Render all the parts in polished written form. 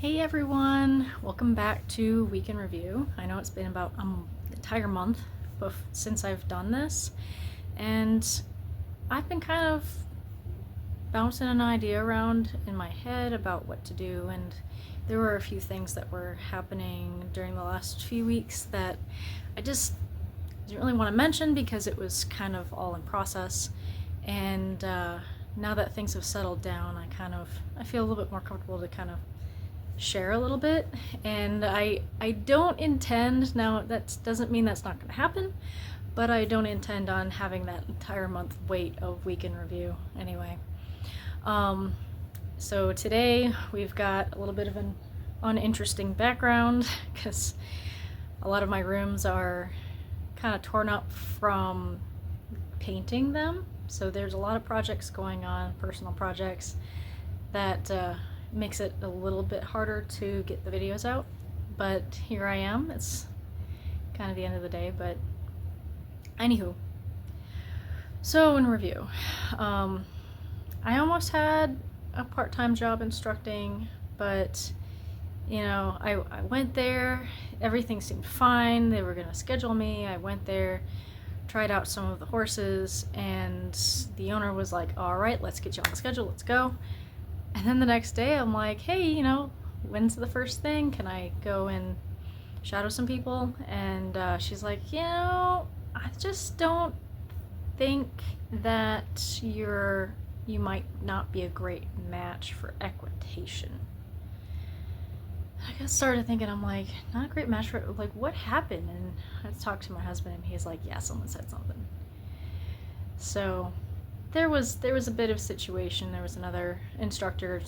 Hey everyone, welcome back to Week in Review. I know it's been about an entire month since I've done this, and I've been kind of bouncing an idea around in my head about what to do, and there were a few things that were happening during the last few weeks that I just didn't really want to mention because it was kind of all in process, and now that things have settled down, I feel a little bit more comfortable to kind of share a little bit. And I don't intend, now that doesn't mean that's not going to happen, but I don't intend on having that entire month wait of Week in Review anyway. So today we've got a little bit of an uninteresting background because a lot of my rooms are kind of torn up from painting them, so there's a lot of projects going on, personal projects, that makes it a little bit harder to get the videos out, but here I am. It's kind of the end of the day, but anywho. So in review, I almost had a part-time job instructing, but you know, I went there, everything seemed fine, they were gonna schedule me, I went there, tried out some of the horses, and the owner was like, all right, let's get you on the schedule, let's go. And then the next day I'm like, hey, you know, when's the first thing? Can I go and shadow some people? And she's like, you know, I just don't think that you might not be a great match for equitation. I got started thinking, I'm like, not a great match for, like, what happened? And I talked to my husband and he's like, yeah, someone said something. So there was a bit of situation. There was another instructor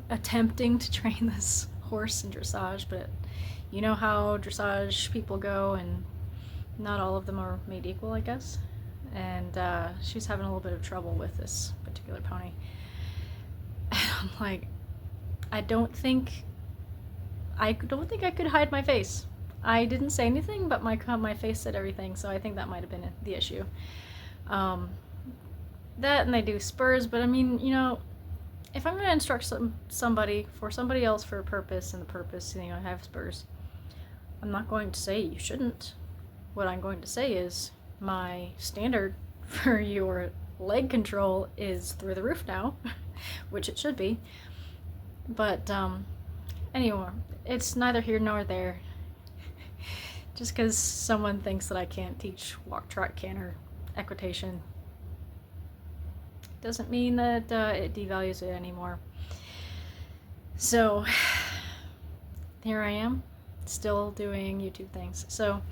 attempting to train this horse in dressage, but you know how dressage people go, and not all of them are made equal, I guess. And she's having a little bit of trouble with this particular pony. And I'm like, I don't think I could hide my face. I didn't say anything, but my face said everything, so I think that might have been the issue. That, and they do spurs, but I mean, you know, if I'm going to instruct somebody else for a purpose, and the purpose, you know, I have spurs, I'm not going to say you shouldn't. What I'm going to say is my standard for your leg control is through the roof now, which it should be. But anyway, it's neither here nor there. Just because someone thinks that I can't teach walk, trot, canter, equitation doesn't mean that it devalues it anymore. So here I am, still doing YouTube things. So,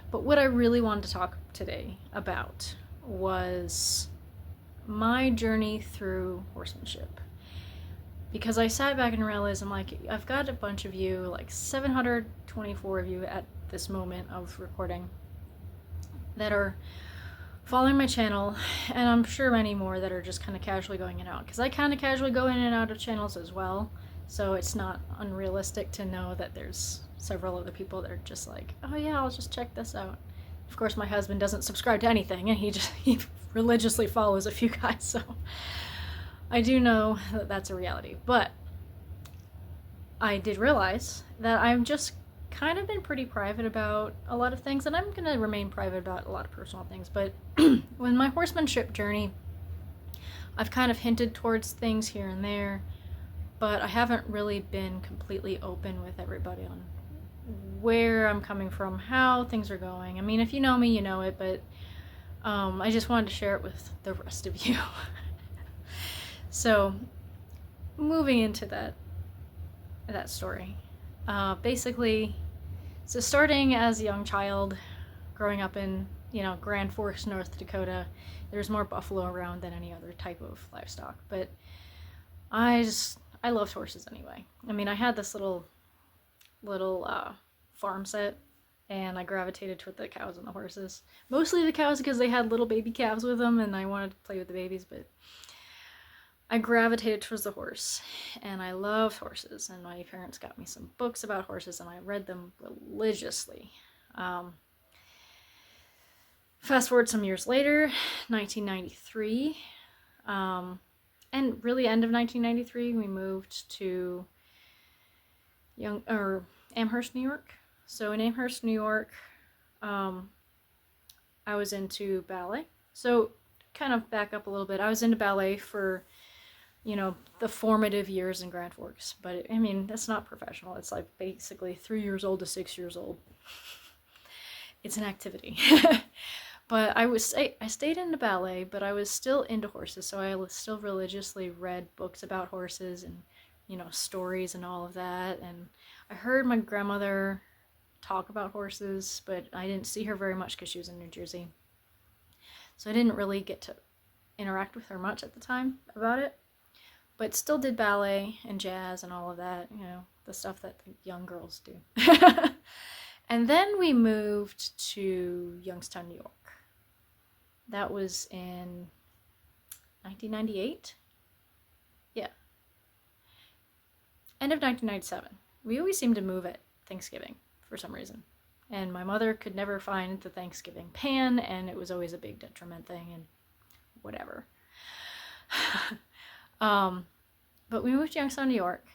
but what I really wanted to talk today about was my journey through horsemanship. Because I sat back and realized, I'm like, I've got a bunch of you, like 724 of you at this moment of recording, that are following my channel, and I'm sure many more that are just kind of casually going in and out, because I kind of casually go in and out of channels as well, so it's not unrealistic to know that there's several other people that are just like, oh yeah, I'll just check this out. Of course, my husband doesn't subscribe to anything, and he religiously follows a few guys, so I do know that that's a reality. But I did realize that I've just kind of been pretty private about a lot of things, and I'm going to remain private about a lot of personal things, but with my horsemanship journey, I've kind of hinted towards things here and there, but I haven't really been completely open with everybody on where I'm coming from, how things are going. I mean, if you know me, you know it, but I just wanted to share it with the rest of you. So, moving into that story. Basically, so starting as a young child, growing up in, you know, Grand Forks, North Dakota, there's more buffalo around than any other type of livestock, but I loved horses anyway. I mean, I had this little farm set, and I gravitated toward the cows and the horses. Mostly the cows because they had little baby calves with them, and I wanted to play with the babies, but I gravitated towards the horse, and I love horses, and my parents got me some books about horses, and I read them religiously. Fast forward some years later, 1993, and really end of 1993, we moved to Amherst, New York. So in Amherst, New York, I was into ballet. So kind of back up a little bit. I was into ballet for, the formative years in Grand Forks. But I mean, that's not professional. It's like basically 3 years old to 6 years old. It's an activity. But I stayed into ballet, but I was still into horses. So I still religiously read books about horses and, stories and all of that. And I heard my grandmother talk about horses, but I didn't see her very much because she was in New Jersey. So I didn't really get to interact with her much at the time about it. But still did ballet and jazz and all of that, the stuff that the young girls do. And then we moved to Youngstown, New York. That was in 1998. Yeah. End of 1997. We always seemed to move at Thanksgiving for some reason. And my mother could never find the Thanksgiving pan, and it was always a big detriment thing, and whatever. But we moved to Youngstown, New York,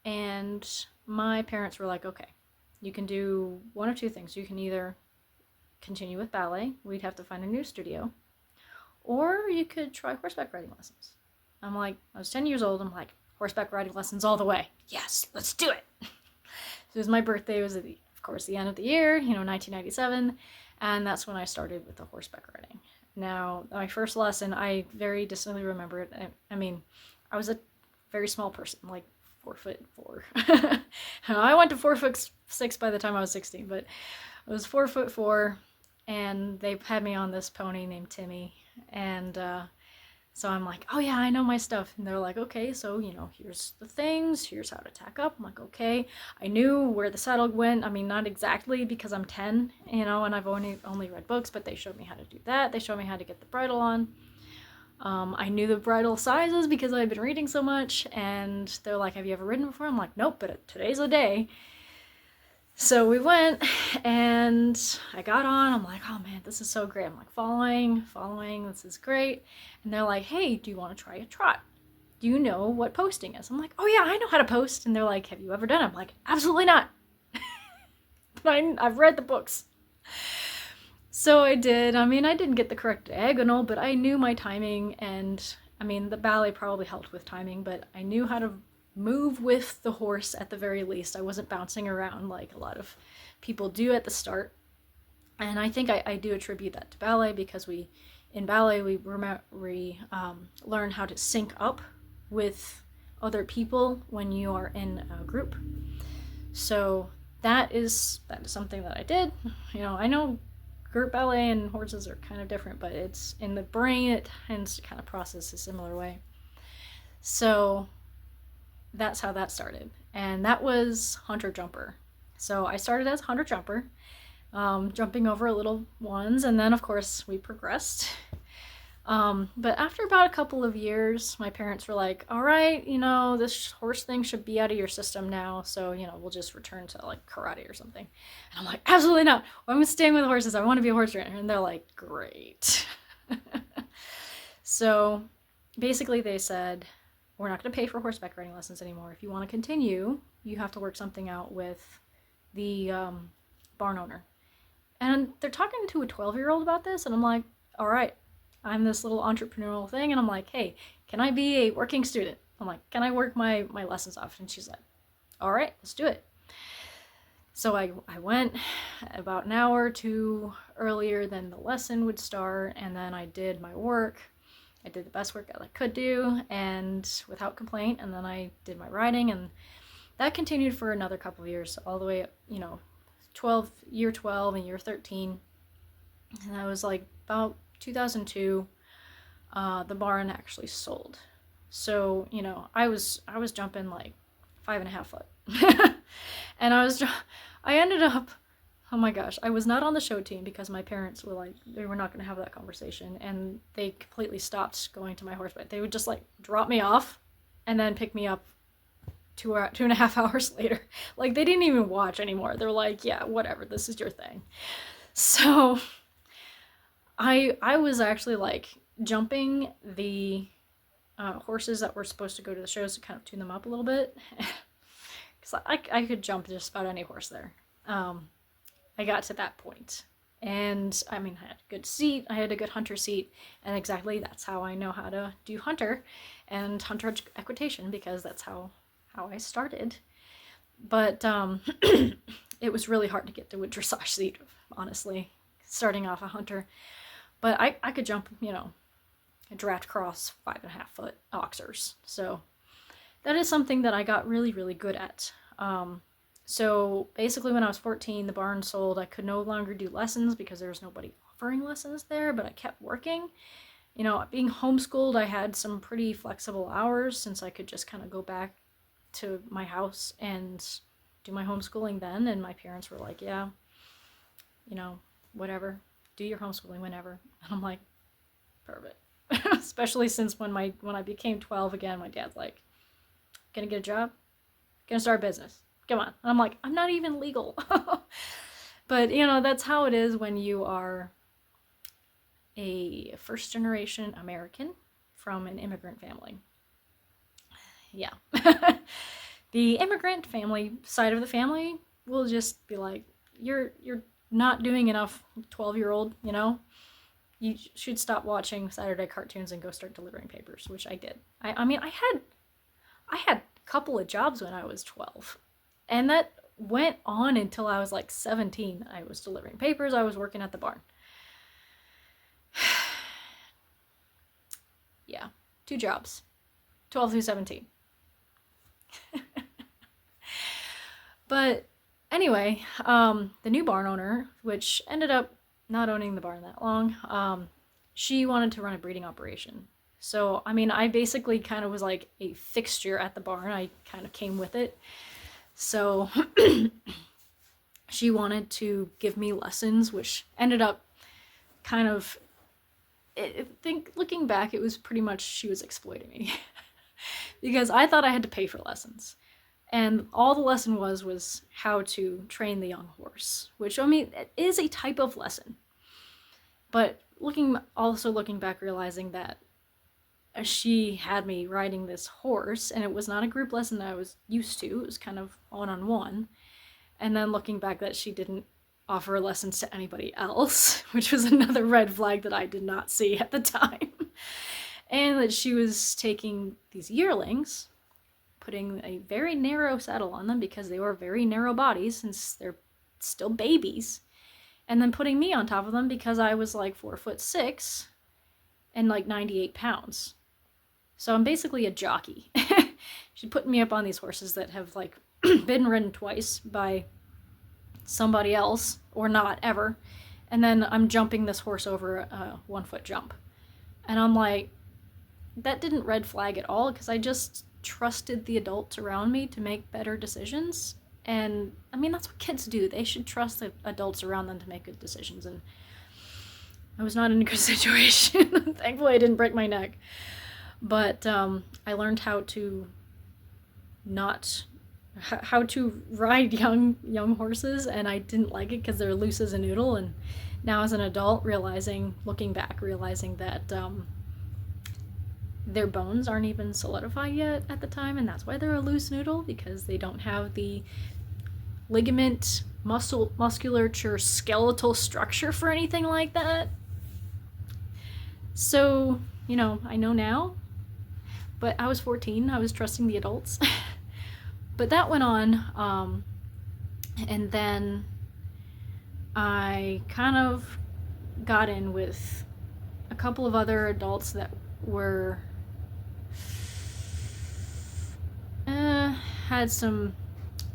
and my parents were like, okay, you can do one of two things. You can either continue with ballet, we'd have to find a new studio, or you could try horseback riding lessons. I'm like, I was 10 years old, I'm like, horseback riding lessons all the way. Yes, let's do it. So it was my birthday, it was, of course, the end of the year, 1997, and that's when I started with the horseback riding. Now, my first lesson, I very distinctly remember it. I mean, I was a very small person, like 4'4". I went to 4'6" by the time I was 16, but I was 4'4", and they had me on this pony named Timmy, and so I'm like, oh yeah, I know my stuff. And they're like, okay, so, here's the things, here's how to tack up. I'm like, okay. I knew where the saddle went. I mean, not exactly because I'm 10, and I've only read books, but they showed me how to do that. They showed me how to get the bridle on. I knew the bridle sizes because I've been reading so much, and they're like, have you ever ridden before? I'm like, nope, but today's the day. So we went, and I got on. I'm like, oh man, this is so great. I'm like, following, this is great. And they're like, hey, do you want to try a trot? Do you know what posting is? I'm like, oh yeah, I know how to post. And they're like, have you ever done it? I'm like, absolutely not. I've read the books. So I did. I mean, I didn't get the correct diagonal, but I knew my timing, and I mean, the ballet probably helped with timing, but I knew how to move with the horse at the very least. I wasn't bouncing around like a lot of people do at the start. And I think I do attribute that to ballet because in ballet we learn how to sync up with other people when you are in a group. So that is something that I did. I know group ballet and horses are kind of different, but it's in the brain, it tends to kind of process a similar way. So that's how that started. And that was hunter jumper. So I started as hunter jumper, jumping over little ones, and then of course we progressed. But after about a couple of years, my parents were like, all right, this horse thing should be out of your system now, so we'll just return to like karate or something. And I'm like, absolutely not. I'm staying with horses. I want to be a horse trainer. And they're like, great. So basically they said, we're not going to pay for horseback riding lessons anymore. If you want to continue, you have to work something out with the barn owner. And they're talking to a 12-year-old about this, and I'm like, all right, I'm this little entrepreneurial thing, and I'm like, hey, can I be a working student? I'm like, can I work my lessons off? And she's like, all right, let's do it. So I went about an hour or two earlier than the lesson would start, and then I did my work. I did the best work that I could do, and without complaint, and then I did my riding, and that continued for another couple of years, all the way up, year 12 and year 13. And that was like about 2002, the barn actually sold. So, I was jumping like 5.5 foot. And I ended up, oh my gosh, I was not on the show team because my parents were like, they were not going to have that conversation, and they completely stopped going to my horseback. They would just like drop me off and then pick me up 2.5 hours later. Like, they didn't even watch anymore. They're like, yeah, whatever, this is your thing. So I was actually like jumping the horses that were supposed to go to the shows to kind of tune them up a little bit. because I could jump just about any horse there. I got to that point. And I mean, I had a good seat, I had a good hunter seat, and exactly that's how I know how to do hunter and hunter equitation, because that's how I started. But it was really hard to get to a dressage seat, honestly, starting off a hunter. But I could jump, you know, a draft cross 5.5 foot oxers. So that is something that I got really, really good at. So basically when I was 14, the barn sold. I could no longer do lessons because there was nobody offering lessons there, but I kept working. You know, being homeschooled, I had some pretty flexible hours since I could just kind of go back to my house and do my homeschooling then. And my parents were like, yeah, you know, whatever, do your homeschooling whenever. And I'm like, perfect. Especially since when I became 12 again, my dad's like, gonna get a job, gonna start a business, come on. And I'm like, I'm not even legal. But you know, that's how it is when you are a first generation American from an immigrant family. Yeah. The immigrant family side of the family will just be like, you're not doing enough, 12-year-old, you know? You should stop watching Saturday cartoons and go start delivering papers, which I did. I mean, I had a couple of jobs when I was 12, and that went on until I was like 17. I was delivering papers, I was working at the barn. Yeah, 2 jobs, 12 through 17. But anyway, the new barn owner, which ended up not owning the barn that long, she wanted to run a breeding operation. So, I mean, I basically kind of was like a fixture at the barn. I kind of came with it. So she wanted to give me lessons, which ended up kind of, I think looking back, it was pretty much she was exploiting me. Because I thought I had to pay for lessons. And all the lesson was how to train the young horse, which, I mean, it is a type of lesson. But looking back, realizing that she had me riding this horse, and it was not a group lesson that I was used to. It was kind of one-on-one. And then looking back that she didn't offer lessons to anybody else, which was another red flag that I did not see at the time. And that she was taking these yearlings, putting a very narrow saddle on them because they were very narrow bodies since they're still babies, and then putting me on top of them because I was like 4'6" and like 98 pounds. So I'm basically a jockey. She put me up on these horses that have like been ridden twice by somebody else or not ever, and then I'm jumping this horse over a 1-foot jump. And I'm like, that didn't red flag at all, because I just trusted the adults around me to make better decisions. And I mean, that's what kids do. They should trust the adults around them to make good decisions. And I was not in a good situation. Thankfully I didn't break my neck, but I learned how to ride young horses, and I didn't like it because they're loose as a noodle. And now as an adult, looking back realizing that their bones aren't even solidified yet at the time, and that's why they're a loose noodle, because they don't have the ligament, musculature, skeletal structure for anything like that. So, you know, I know now, but I was 14, I was trusting the adults. But that went on, and then I kind of got in with a couple of other adults that were had some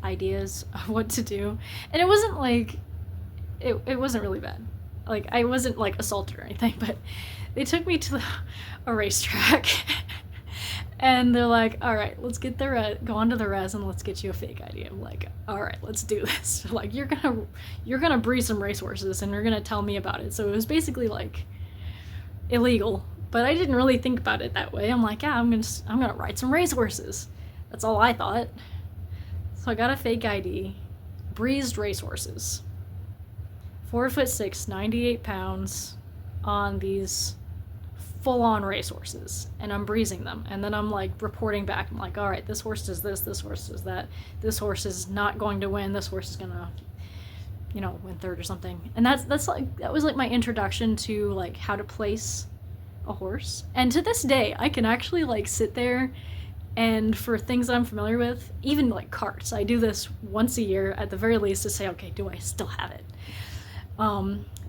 ideas of what to do, and it wasn't like it wasn't really bad. Like, I wasn't like assaulted or anything, but they took me to a racetrack and they're like, all right, let's get go on to the res and let's get you a fake ID. I'm like, all right, let's do this. Like, you're gonna breed some racehorses and you're gonna tell me about it. So it was basically like illegal, but I didn't really think about it that way. I'm like, yeah, I'm gonna ride some racehorses. That's all I thought. So I got a fake ID, breezed racehorses, 4'6", 98 pounds, on these full-on racehorses, and I'm breezing them, and then I'm like reporting back. I'm like, all right, this horse does this horse does that, this horse is not going to win, this horse is gonna, you know, win third or something. And that's like, that was like my introduction to like how to place a horse. And to this day, I can actually like sit there, and for things that I'm familiar with, even like carts, I do this once a year at the very least to say, okay, do I still have it?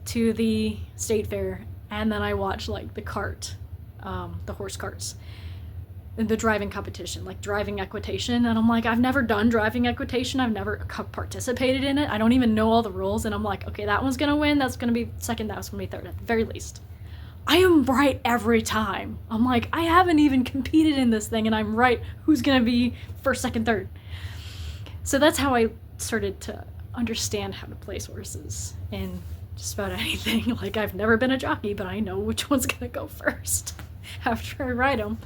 To the state fair, and then I watch like the cart, the horse carts, the driving competition, like driving equitation, and I'm like, I've never done driving equitation, I've never participated in it, I don't even know all the rules, and I'm like, okay, that one's gonna win, that's gonna be second, that's gonna be third, at the very least. I am right every time. I'm like, I haven't even competed in this thing, and I'm right who's gonna be first, second, third. So that's how I started to understand how to place horses in just about anything. Like, I've never been a jockey, but I know which one's gonna go first after I ride them.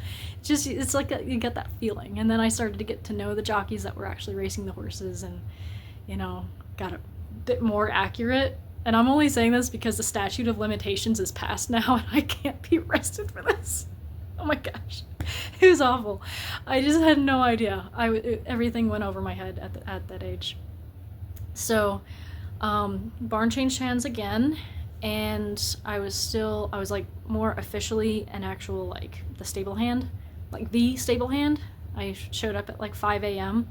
It's like you get that feeling. And then I started to get to know the jockeys that were actually racing the horses, and, you know, got a bit more accurate. And I'm only saying this because the statute of limitations is passed now, and I can't be arrested for this. Oh my gosh, it was awful. I just had no idea. Everything went over my head at that age. So, barn changed hands again, and I was like more officially an actual, like, the stable hand. I showed up at like 5 a.m.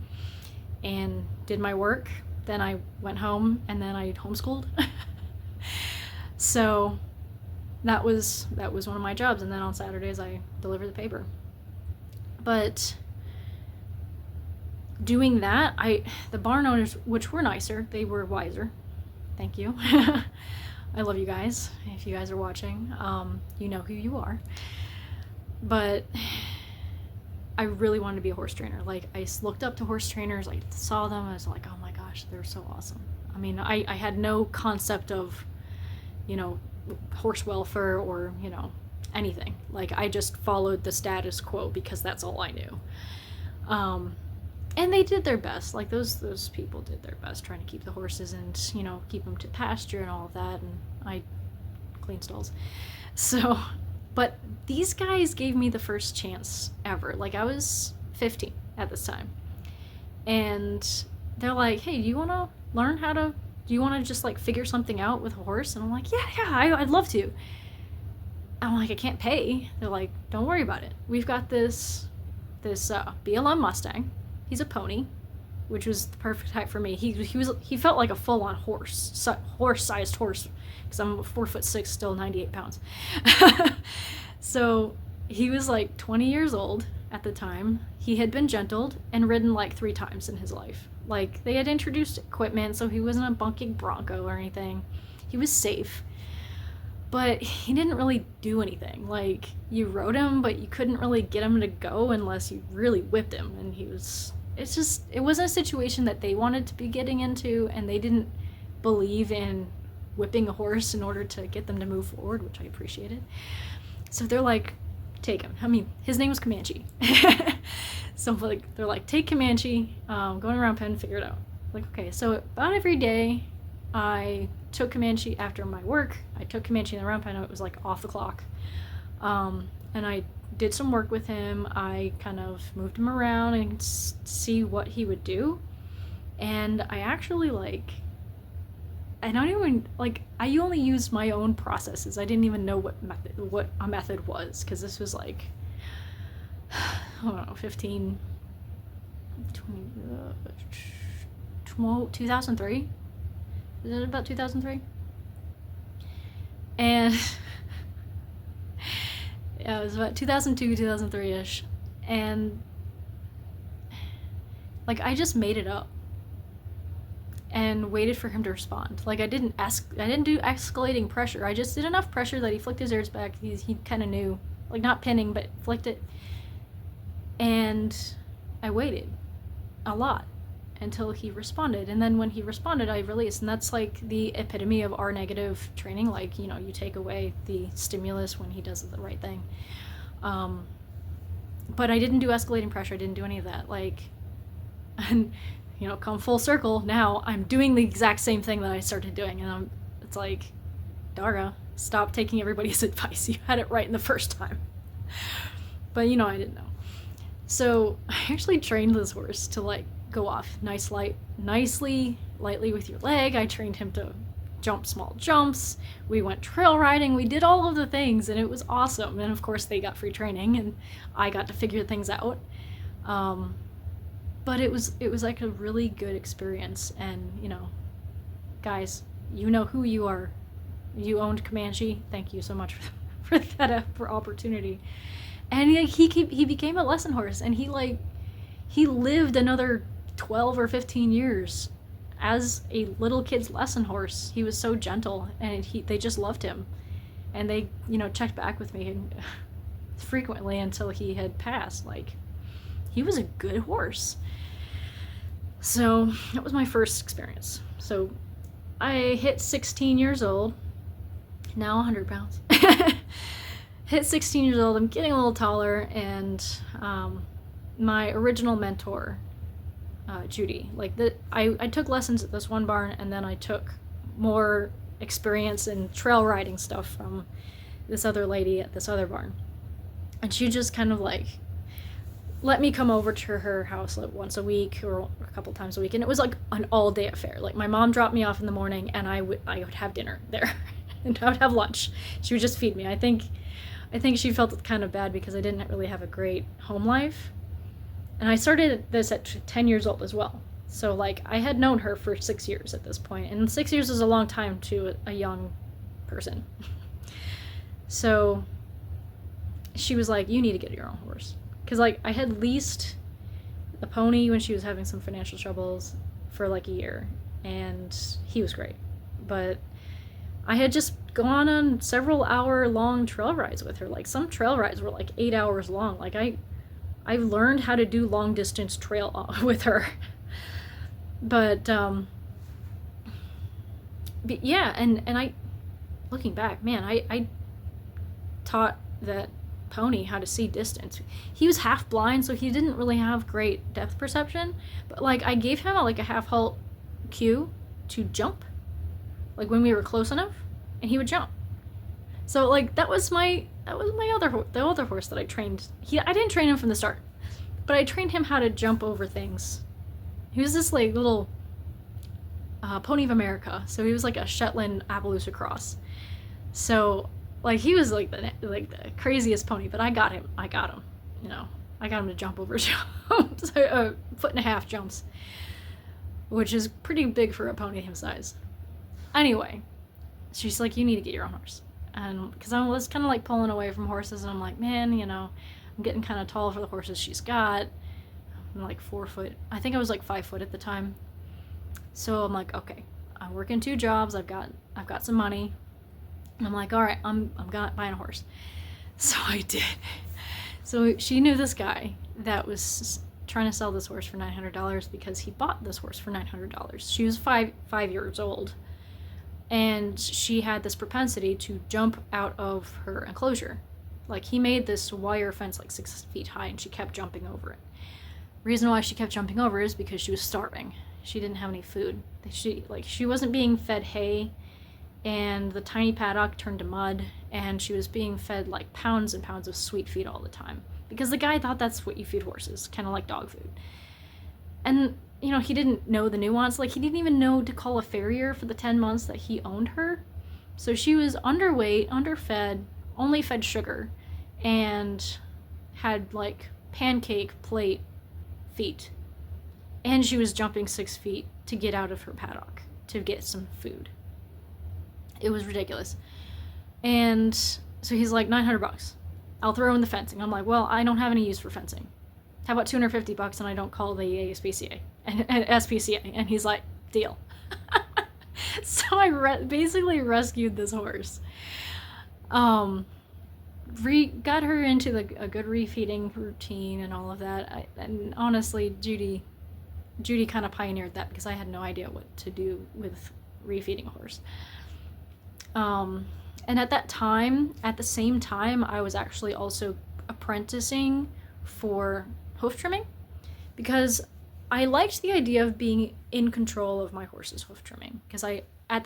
and did my work. Then I went home, and then I homeschooled. So that was one of my jobs. And then on Saturdays I delivered the paper. But doing that, the barn owners, which were nicer, they were wiser. Thank you. I love you guys. If you guys are watching, you know who you are. But I really wanted to be a horse trainer. Like, I looked up to horse trainers, I saw them, I was like, oh my gosh, they're so awesome. I mean, I had no concept of, you know, horse welfare or, you know, anything. Like, I just followed the status quo because that's all I knew. And they did their best. Like, those people did their best trying to keep the horses and, you know, keep them to pasture and all of that, and I clean stalls. So, but these guys gave me the first chance ever. Like, I was 15 at this time, and they're like, hey, do you want to learn do you want to just like figure something out with a horse? And I'm like, yeah, I'd love to. I'm like, I can't pay. They're like, don't worry about it. We've got this BLM Mustang. He's a pony, which was the perfect height for me. He felt like a full-on horse-sized horse, because I'm 4'6", still 98 pounds. So he was like 20 years old at the time. He had been gentled and ridden like 3 times in his life. Like, they had introduced equipment, so he wasn't a bunking bronco or anything. He was safe, but he didn't really do anything. Like, you rode him, but you couldn't really get him to go unless you really whipped him, and it wasn't a situation that they wanted to be getting into, and they didn't believe in whipping a horse in order to get them to move forward, which I appreciated. So they're like, take him. I mean, his name was Comanche. So like, they're like, take Comanche, going around pen, figure it out. Like, okay. So about every day I took Comanche after my work. I took Comanche in the round pen. It was like off the clock. And I did some work with him. I kind of moved him around and see what he would do. And I actually I only used my own processes. I didn't even know what a method was, because this was like, I don't know, 2003? Is it about 2003? And yeah, it was about 2002, 2003-ish. And like, I just made it up and waited for him to respond. Like, I didn't do escalating pressure. I just did enough pressure that he flicked his ears back. He kind of knew, like, not pinning, but flicked it. And I waited a lot until he responded. And then when he responded, I released. And that's like the epitome of R-negative training. Like, you know, you take away the stimulus when he does the right thing. But I didn't do escalating pressure. I didn't do any of that. Like, and, you know, come full circle, now I'm doing the exact same thing that I started doing. And it's like, Darga, Stop taking everybody's advice. You had it right in the first time. But you know, I didn't know. So I actually trained this horse to like go off nicely, lightly with your leg. I trained him to jump small jumps. We went trail riding. We did all of the things, and it was awesome. And of course, they got free training, and I got to figure things out. But it was like a really good experience. And you know, guys, you know who you are. You owned Comanche. Thank you so much for that opportunity. And he became a lesson horse, and he lived another 12 or 15 years as a little kid's lesson horse. He was so gentle, and they just loved him, and they, you know, checked back with me frequently until he had passed. Like, he was a good horse. So that was my first experience. So I hit 16 years old, now 100 pounds. Hit 16 years old, I'm getting a little taller, and my original mentor, Judy, like I took lessons at this one barn, and then I took more experience in trail riding stuff from this other lady at this other barn. And she just kind of like let me come over to her house like once a week or a couple times a week, and it was like an all-day affair. Like, my mom dropped me off in the morning, and I would have dinner there and I would have lunch. She would just feed me. I think she felt kind of bad because I didn't really have a great home life. And I started this at 10 years old as well. So, like, I had known her for 6 years at this point. And 6 years is a long time to a young person. So, she was like, you need to get your own horse. Because, like, I had leased the pony when she was having some financial troubles for, like, a year. And he was great. But I had just gone on several hour-long trail rides with her. Like, some trail rides were, like, 8 hours long. Like, I learned how to do long-distance trail with her. But yeah, and I, looking back, man, I taught that pony how to see distance. He was half blind, so he didn't really have great depth perception, but like, I gave him a half halt cue to jump, like when we were close enough, and he would jump. So like, that was the other horse that I trained. I didn't train him from the start, but I trained him how to jump over things. He was this like little pony of America, so he was like a Shetland Appaloosa cross. So like, he was like the craziest pony, but I got him. You know, I got him to jump over jumps, 1.5 foot jumps, which is pretty big for a pony his size. Anyway, she's like, you need to get your own horse. And because I was kind of like pulling away from horses, and I'm like, man, you know, I'm getting kind of tall for the horses she's got. I'm like 4 foot. I think I was like 5 foot at the time. So I'm like, okay, I'm working 2 jobs. I've got some money. And I'm like, all right, I'm gonna buy a horse. So I did. So she knew this guy that was trying to sell this horse for $900 because he bought this horse for $900. She was five years old, and she had this propensity to jump out of her enclosure. Like, he made this wire fence like 6 feet high, and she kept jumping over it. Reason why she kept jumping over is because she was starving. She didn't have any food. She wasn't being fed hay, and the tiny paddock turned to mud, and she was being fed like pounds and pounds of sweet feed all the time, because the guy thought that's what you feed horses, kind of like dog food. And you know, he didn't know the nuance. Like, he didn't even know to call a farrier for the 10 months that he owned her. So she was underweight, underfed, only fed sugar, and had like pancake plate feet. And she was jumping 6 feet to get out of her paddock to get some food. It was ridiculous. And so he's like, $900. I'll throw in the fencing. I'm like, well, I don't have any use for fencing. How about $250 and I don't call the ASPCA and SPCA? And he's like, deal. So I basically rescued this horse. Got her into a good refeeding routine and all of that. And honestly, Judy kind of pioneered that, because I had no idea what to do with refeeding a horse. And at the same time, I was actually also apprenticing for hoof trimming, because I liked the idea of being in control of my horse's hoof trimming, because at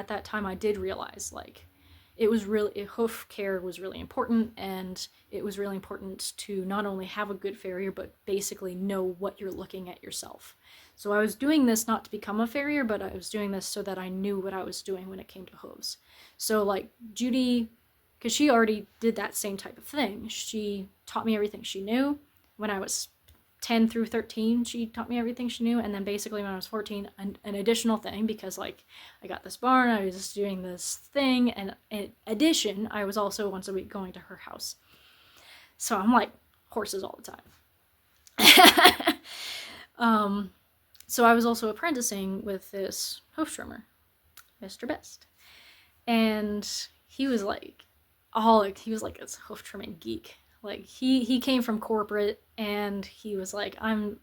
that time I did realize, like, hoof care was really important, and it was really important to not only have a good farrier, but basically know what you're looking at yourself. So I was doing this not to become a farrier, but I was doing this so that I knew what I was doing when it came to hooves. So like Judy, because she already did that same type of thing. She taught me everything she knew. When I was 10 through 13, she taught me everything she knew. And then basically when I was 14, an additional thing, because like I got this barn, I was doing this thing, and in addition, I was also once a week going to her house. So I'm like horses all the time. So I was also apprenticing with this hoof trimmer, Mr. Best. And he was like he was like this hoof trimming geek. Like he came from corporate, and he was like, I'm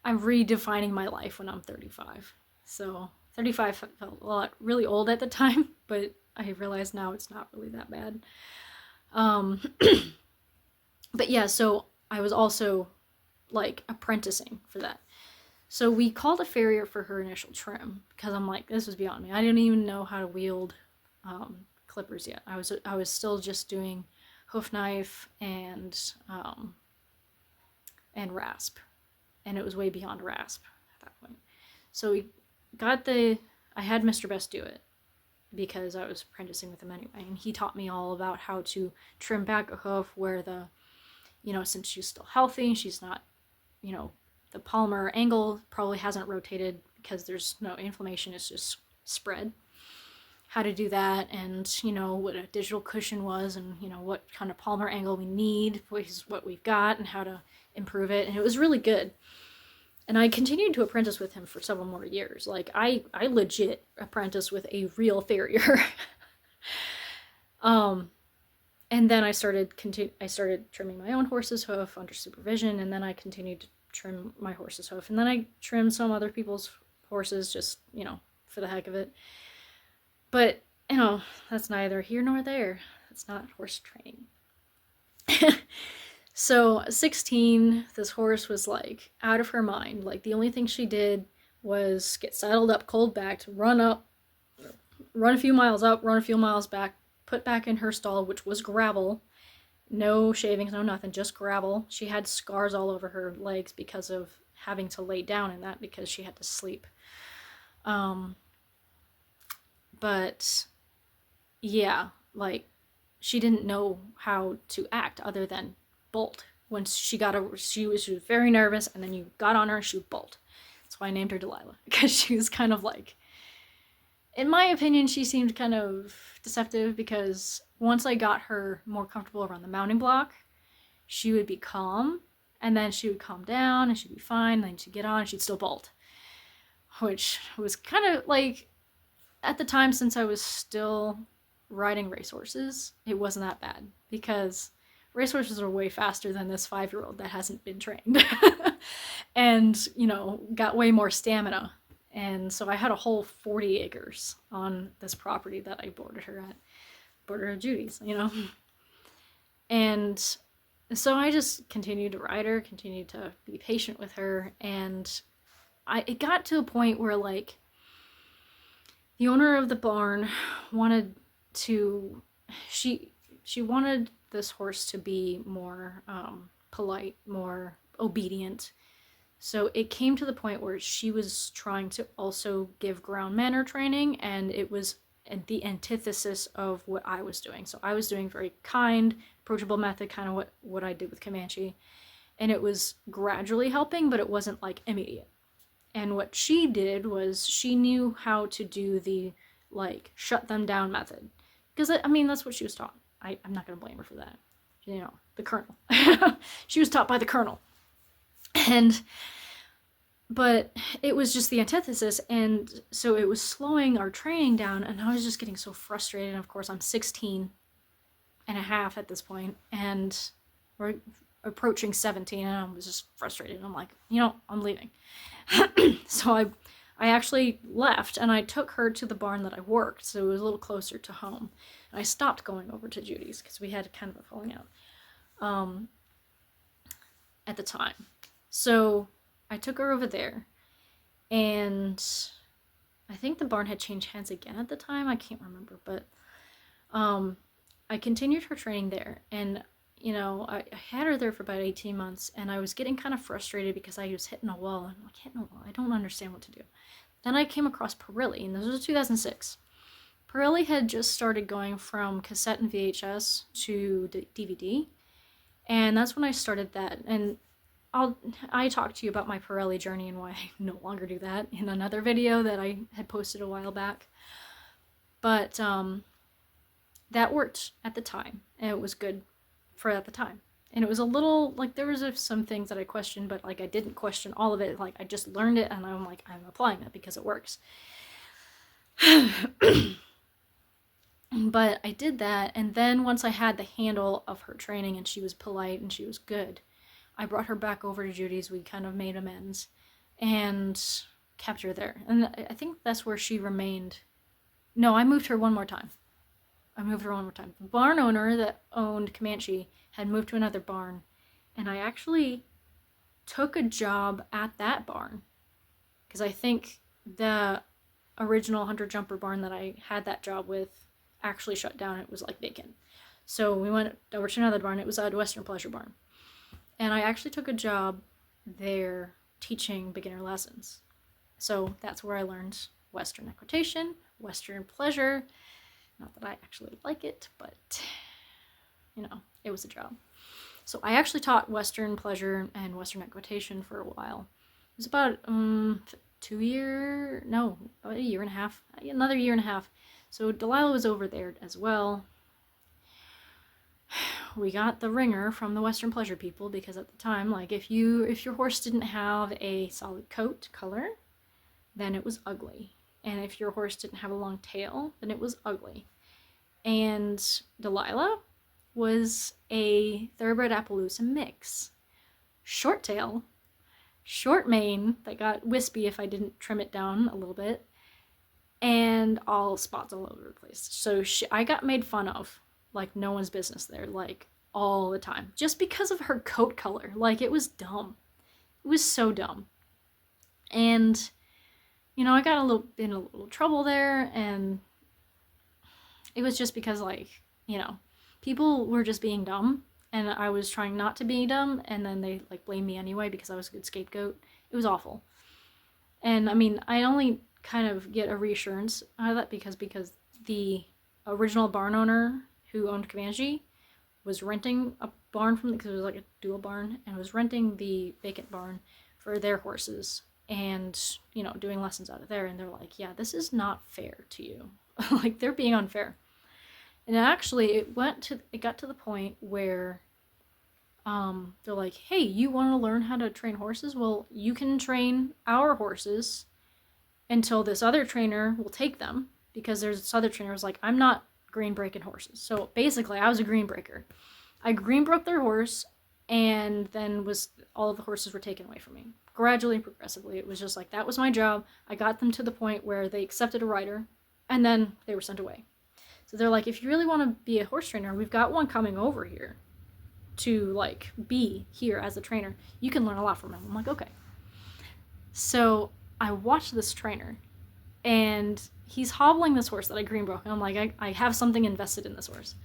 redefining my life when I'm 35. So 35 felt a lot really old at the time, but I realize now it's not really that bad. But yeah, so I was also like apprenticing for that. So we called a farrier for her initial trim, because I'm like, this was beyond me. I didn't even know how to wield clippers yet. I was still just doing hoof knife and rasp, and it was way beyond rasp at that point. So I had Mr. Best do it, because I was apprenticing with him anyway, and he taught me all about how to trim back a hoof where since she's still healthy, she's not, the palmar angle probably hasn't rotated because there's no inflammation, it's just spread. How to do that, and what a digital cushion was, and what kind of palmar angle we need, which is what we've got, and how to improve it. And it was really good. And I continued to apprentice with him for several more years. Like I legit apprenticed with a real farrier. And then I started trimming my own horse's hoof under supervision, and then I continued to trim my horse's hoof, and then I trimmed some other people's horses, just for the heck of it. But that's neither here nor there. That's not horse training. So 16, this horse was like out of her mind. Like the only thing she did was get saddled up, cold backed, run a few miles up, run a few miles back, put back in her stall, which was gravel. No shavings, no nothing, just gravel. She had scars all over her legs because of having to lay down in that, because she had to sleep. But yeah, like she didn't know how to act other than bolt. Once she was very nervous, and then you got on her, she would bolt. That's why I named her Delilah, because she was kind of like, in my opinion, she seemed kind of deceptive, because once I got her more comfortable around the mounting block, she would be calm, and then she would calm down, and she'd be fine, and then she'd get on, and she'd still bolt. Which was kind of like, at the time, since I was still riding racehorses, it wasn't that bad, because racehorses are way faster than this 5-year-old that hasn't been trained. And, got way more stamina. And so I had a whole 40 acres on this property that I boarded her at Judy's, And so I just continued to ride her, continued to be patient with her, and it got to a point where, like, the owner of the barn wanted to, she wanted this horse to be more polite, more obedient. So it came to the point where she was trying to also give ground manner training, and it was the antithesis of what I was doing. So I was doing very kind, approachable method, kind of what I did with Comanche, and it was gradually helping, but it wasn't like immediate. And what she did was she knew how to do the like shut them down method, because that's what she was taught. I'm not going to blame her for that. The colonel. She was taught by the colonel. But it was just the antithesis, and so it was slowing our training down, and I was just getting so frustrated. And of course, I'm 16 and a half at this point, and we're approaching 17, and I was just frustrated. I'm like, I'm leaving. So I actually left, and I took her to the barn that I worked, so it was a little closer to home. And I stopped going over to Judy's, because we had kind of a falling out at the time. So I took her over there, and I think the barn had changed hands again at the time. I can't remember, but I continued her training there, and I had her there for about 18 months, and I was getting kind of frustrated because I was hitting a wall. I'm like, hitting a wall, I don't understand what to do. Then I came across Pirelli, and this was 2006. Pirelli had just started going from cassette and VHS to DVD, and that's when I started that. And I talked to you about my Pirelli journey and why I no longer do that in another video that I had posted a while back. But that worked at the time, and it was good for at the time. And it was a little, like, there was some things that I questioned, but, like, I didn't question all of it. Like, I just learned it, and I'm like, I'm applying it because it works. But I did that, and then once I had the handle of her training and she was polite and she was good, I brought her back over to Judy's. We kind of made amends and kept her there. And I think that's where she remained. No, I moved her one more time. The barn owner that owned Comanche had moved to another barn, and I actually took a job at that barn because I think the original Hunter Jumper barn that I had that job with actually shut down. It was like vacant. So we went over to another barn. It was a Western Pleasure barn. And I actually took a job there teaching beginner lessons. So that's where I learned Western equitation, Western pleasure. Not that I actually like it, but, it was a job. So I actually taught Western pleasure and Western equitation for a while. It was about about a year and a half, another year and a half. So Delilah was over there as well. We got the ringer from the Western pleasure people because at the time, like, if your horse didn't have a solid coat color, then it was ugly. And if your horse didn't have a long tail, then it was ugly. And Delilah was a thoroughbred Appaloosa mix. Short tail, short mane that got wispy if I didn't trim it down a little bit, and all spots all over the place. So I got made fun of like no one's business there, like all the time, just because of her coat color. Like, it was dumb. It was so dumb. And I got in a little trouble there, and it was just because, like, people were just being dumb, and I was trying not to be dumb, and then they, like, blamed me anyway because I was a good scapegoat. It was awful. And, I mean, I only kind of get a reassurance out of that because the original barn owner who owned Comanche was renting a barn because it was like a dual barn, and was renting the vacant barn for their horses and, doing lessons out of there. And they're like, yeah, this is not fair to you. Like, they're being unfair. And actually, it got to the point where they're like, hey, you want to learn how to train horses? Well, you can train our horses until this other trainer will take them, because there's this other trainer who's like, I'm not green breaking horses. So basically, I was a green breaker. I green broke their horse, and then all of the horses were taken away from me. Gradually and progressively. It was just like, that was my job. I got them to the point where they accepted a rider, and then they were sent away. So they're like, if you really want to be a horse trainer, we've got one coming over here to, like, be here as a trainer. You can learn a lot from him. I'm like, okay. So I watched this trainer, and he's hobbling this horse that I green broke. And I'm like, I have something invested in this horse.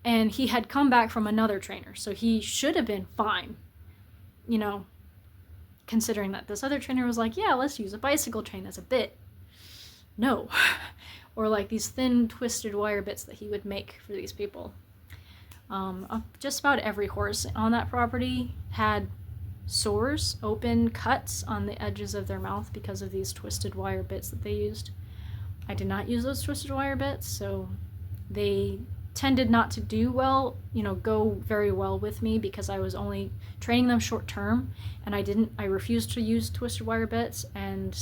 And he had come back from another trainer, so he should have been fine, considering that this other trainer was like, yeah, let's use a bicycle chain as a bit. No. Or like these thin twisted wire bits that he would make for these people. Just about every horse on that property had sores, open cuts on the edges of their mouth because of these twisted wire bits that they used. I did not use those twisted wire bits, so they tended not to do well, go very well with me, because I was only training them short term, and I refused to use twisted wire bits, and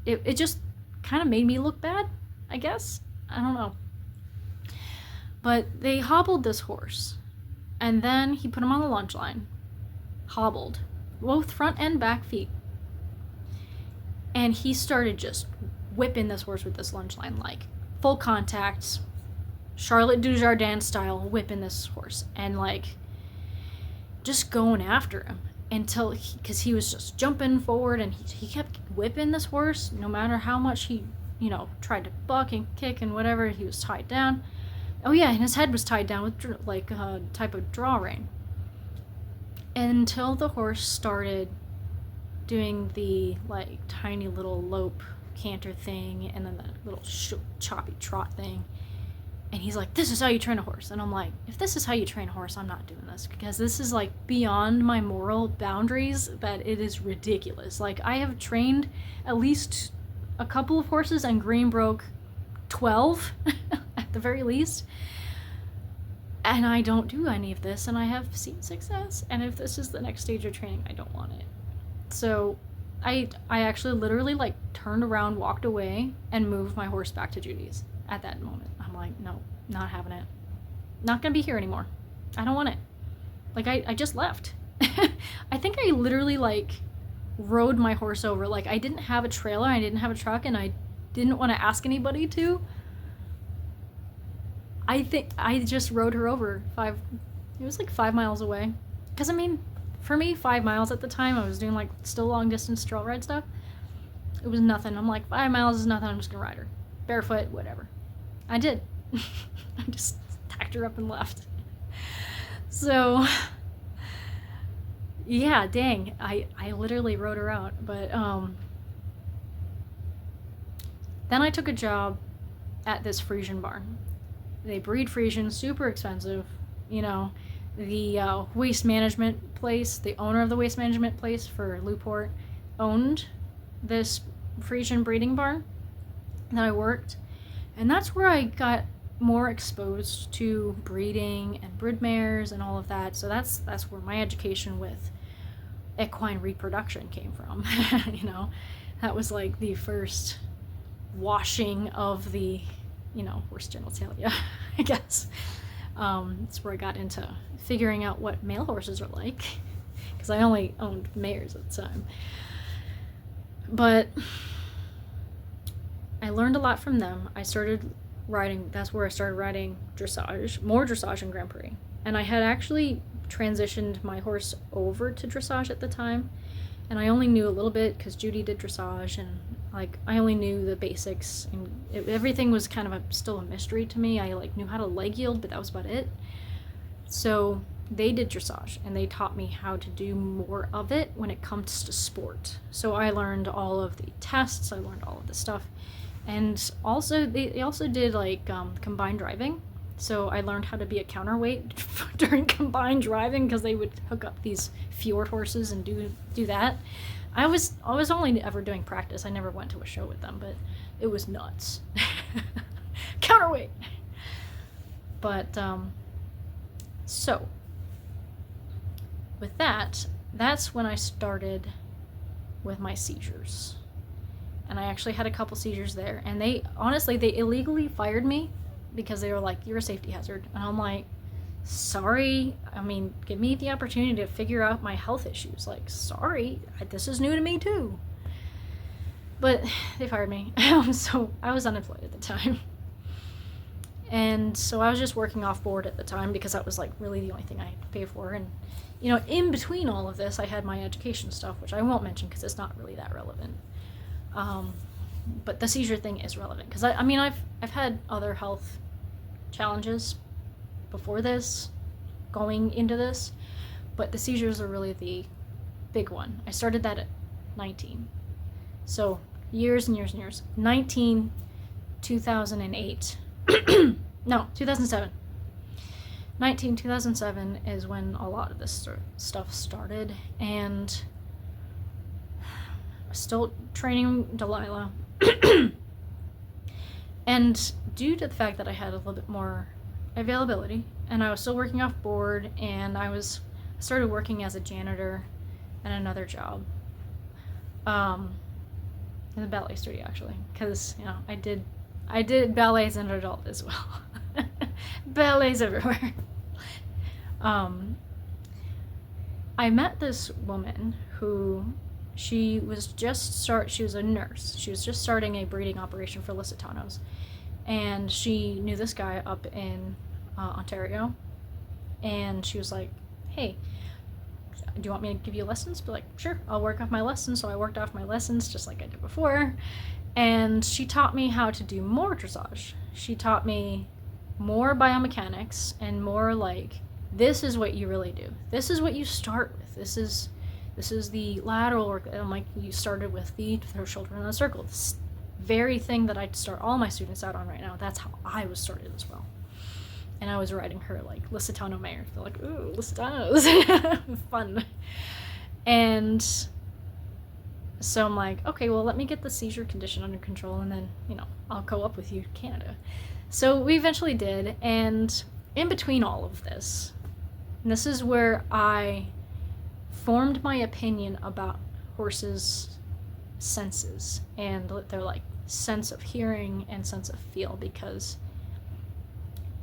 it just kind of made me look bad, I guess. I don't know. But they hobbled this horse, and then he put him on the lunge line. Hobbled. Both front and back feet. And he started just whipping this horse with this lunge line, like full contact, Charlotte Dujardin style, whipping this horse, and like just going after him until because he was just jumping forward, and he kept whipping this horse no matter how much he tried to buck and kick and whatever. He was tied down, Oh yeah, and his head was tied down with like a type of draw rein. Until the horse started doing the like tiny little lope canter thing and then the little choppy trot thing. And he's like, this is how you train a horse. And I'm like, if this is how you train a horse, I'm not doing this, because this is like beyond my moral boundaries, that it is ridiculous. Like, I have trained at least a couple of horses and green broke 12 at the very least. And I don't do any of this, and I have seen success. And if this is the next stage of training, I don't want it. So I actually literally like turned around, walked away, and moved my horse back to Judy's at that moment. I'm like, no, not having it. Not gonna be here anymore. I don't want it. Like, I just left. I think I literally like rode my horse over. Like, I didn't have a trailer, I didn't have a truck, and I didn't want to ask anybody to. I think I just rode her over it was like 5 miles away. Because, I mean, for me, 5 miles at the time, I was doing like still long distance trail ride stuff. It was nothing. I'm like, 5 miles is nothing, I'm just gonna ride her. Barefoot, whatever. I did. I just tacked her up and left. So, yeah, dang. I literally rode her out. But, then I took a job at this Frisian barn. They breed Frisian, super expensive. You know, the waste management place, the owner of the waste management place for Newport owned this Frisian breeding barn that I worked. And that's where I got more exposed to breeding and brood mares and all of that. So that's where my education with equine reproduction came from. You know, that was like the first washing of the, you know, horse genitalia, I guess. That's where I got into figuring out what male horses are like, because I only owned mares at the time. But I learned a lot from them. I started riding, that's where I started riding dressage, more dressage and Grand Prix. And I had actually transitioned my horse over to dressage at the time, and I only knew a little bit because Judy did dressage, and like I only knew the basics, and everything was kind of still a mystery to me. I like knew how to leg yield, but that was about it. So they did dressage, and they taught me how to do more of it when it comes to sport. So I learned all of the tests, I learned all of the stuff. And also, they also did like combined driving. So I learned how to be a counterweight during combined driving, because they would hook up these fjord horses and do that. I was only ever doing practice. I never went to a show with them, but it was nuts. Counterweight. But so with that's when I started with my seizures. And I actually had a couple seizures there. And they illegally fired me because they were like, you're a safety hazard. And I'm like, sorry. I mean, give me the opportunity to figure out my health issues. Like, sorry. This is new to me too. But they fired me. So I was unemployed at the time. And so I was just working off board at the time, because that was like really the only thing I had to pay for. And, you know, in between all of this, I had my education stuff, which I won't mention because it's not really that relevant. But the seizure thing is relevant, because I mean, I've had other health challenges before this, going into this, but the seizures are really the big one. I started that at 19. So years and years and years. 19, 2008. No, 2007. 2007 is when a lot of this stuff started, and still training Delilah. And due to the fact that I had a little bit more availability, and I was still working off board, and I started working as a janitor at another job, in the ballet studio, actually, because, you know, I did ballet as an adult as well. Ballets everywhere. I met this woman who, she was a nurse. She was just starting a breeding operation for Lusitanos. And she knew this guy up in Ontario. And she was like, hey, do you want me to give you lessons? Be like, sure, I'll work off my lessons. So I worked off my lessons just like I did before. And she taught me how to do more dressage. She taught me more biomechanics and more like, this is what you really do. This is what you start with. This is the lateral work. And like, you started with the shoulder in the circle. This very thing that I start all my students out on right now. That's how I was started as well. And I was writing her like Lusitano Mayor. They're like, ooh, Lusitanos. Fun. And so I'm like, okay, well, let me get the seizure condition under control, and then, I'll go up with you to Canada. So we eventually did, and in between all of this, and this is where I formed my opinion about horses' senses and their like sense of hearing and sense of feel, because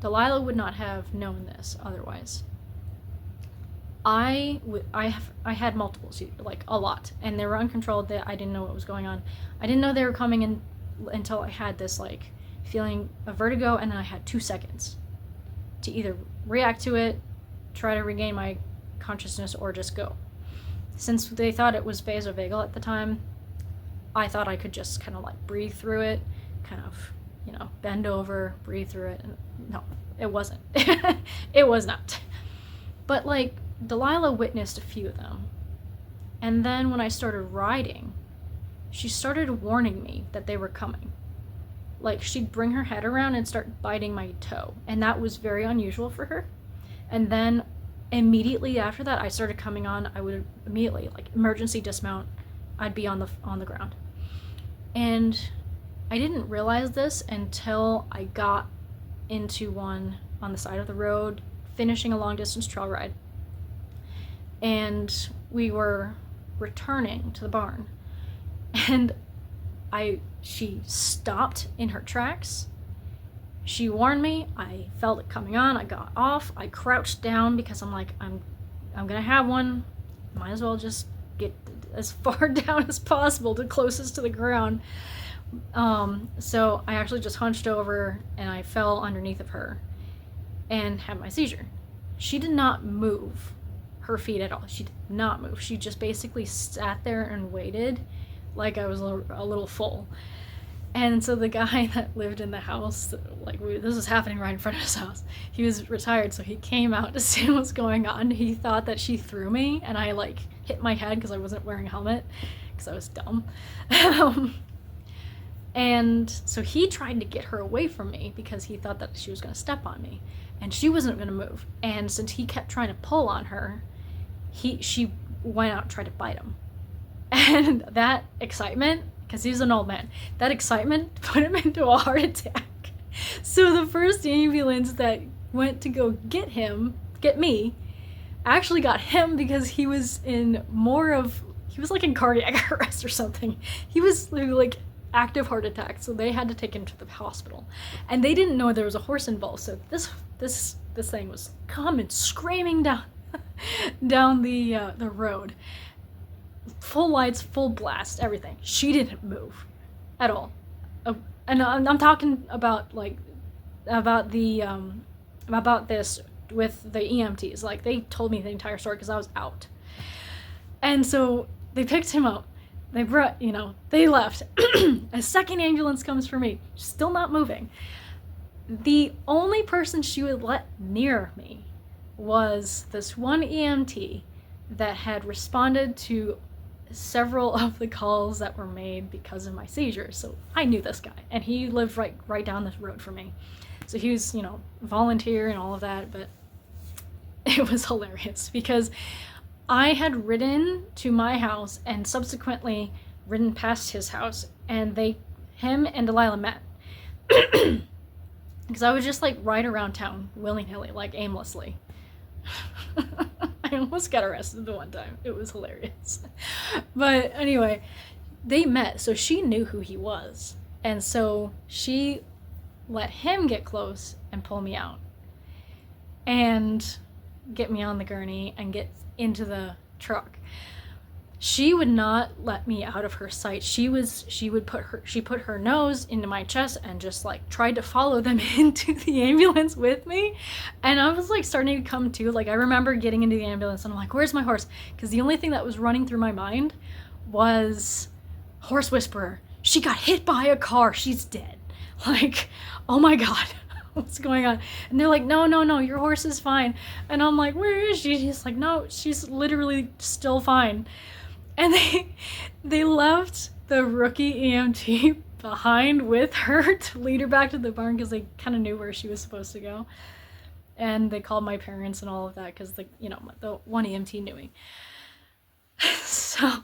Delilah would not have known this otherwise. I had multiple seizures, like a lot, and they were uncontrolled. That I didn't know what was going on. I didn't know they were coming in until I had this like feeling of vertigo, and then I had 2 seconds to either react to it, try to regain my consciousness, or just go. Since they thought it was vasovagal at the time, I thought I could just kind of like breathe through it, kind of, bend over, breathe through it. And no, it wasn't. It was not. But like, Delilah witnessed a few of them. And then when I started riding, she started warning me that they were coming. Like, she'd bring her head around and start biting my toe. And that was very unusual for her. And then immediately after that, I started coming on. I would immediately, like, emergency dismount. I'd be on the ground. And I didn't realize this until I got into one on the side of the road, finishing a long distance trail ride. And we were returning to the barn. And she stopped in her tracks. She warned me. I felt it coming on. I got off. I crouched down because I'm like, I'm gonna have one. Might as well just get as far down as possible, to closest to the ground. So I actually just hunched over and I fell underneath of her and had my seizure. She did not move her feet at all. She did not move. She just basically sat there and waited like I was a little full. And so the guy that lived in the house, like, this was happening right in front of his house. He was retired, so he came out to see what was going on. He thought that she threw me, and I like hit my head because I wasn't wearing a helmet because I was dumb. And so he tried to get her away from me because he thought that she was going to step on me, and she wasn't going to move. And since he kept trying to pull on her, she went out and tried to bite him. And that excitement, because he's an old man, that excitement put him into a heart attack. So the first ambulance that went to go get me, actually got him because he was in like in cardiac arrest or something. He was like active heart attack, so they had to take him to the hospital. And they didn't know there was a horse involved, so this thing was coming screaming down the road. Full lights, full blast, everything. She didn't move at all. And I'm talking about this with the EMTs. Like, they told me the entire story because I was out. And so they picked him up. They brought, they left. A second ambulance comes for me. Still not moving. The only person she would let near me was this one EMT that had responded to several of the calls that were made because of my seizures. So I knew this guy, and he lived right down this road from me. So he was, volunteer and all of that, but it was hilarious because I had ridden to my house and subsequently ridden past his house, and him and Delilah met. Because I would just like ride around town willy-nilly, like aimlessly. I almost got arrested the one time. It was hilarious. But anyway, they met, so she knew who he was. And so she let him get close and pull me out and get me on the gurney and get into the truck. She would not let me out of her sight. She put her nose into my chest and just like tried to follow them into the ambulance with me. And I was like starting to come to, like, I remember getting into the ambulance and I'm like, where's my horse? Because the only thing that was running through my mind was horse whisperer. She got hit by a car. She's dead. Like, oh my God. What's going on? And they're like, no, no, no, your horse is fine. And I'm like, where is she? She's like, no, she's literally still fine. And they left the rookie EMT behind with her to lead her back to the barn because they kind of knew where she was supposed to go. And they called my parents and all of that because the one EMT knew me. So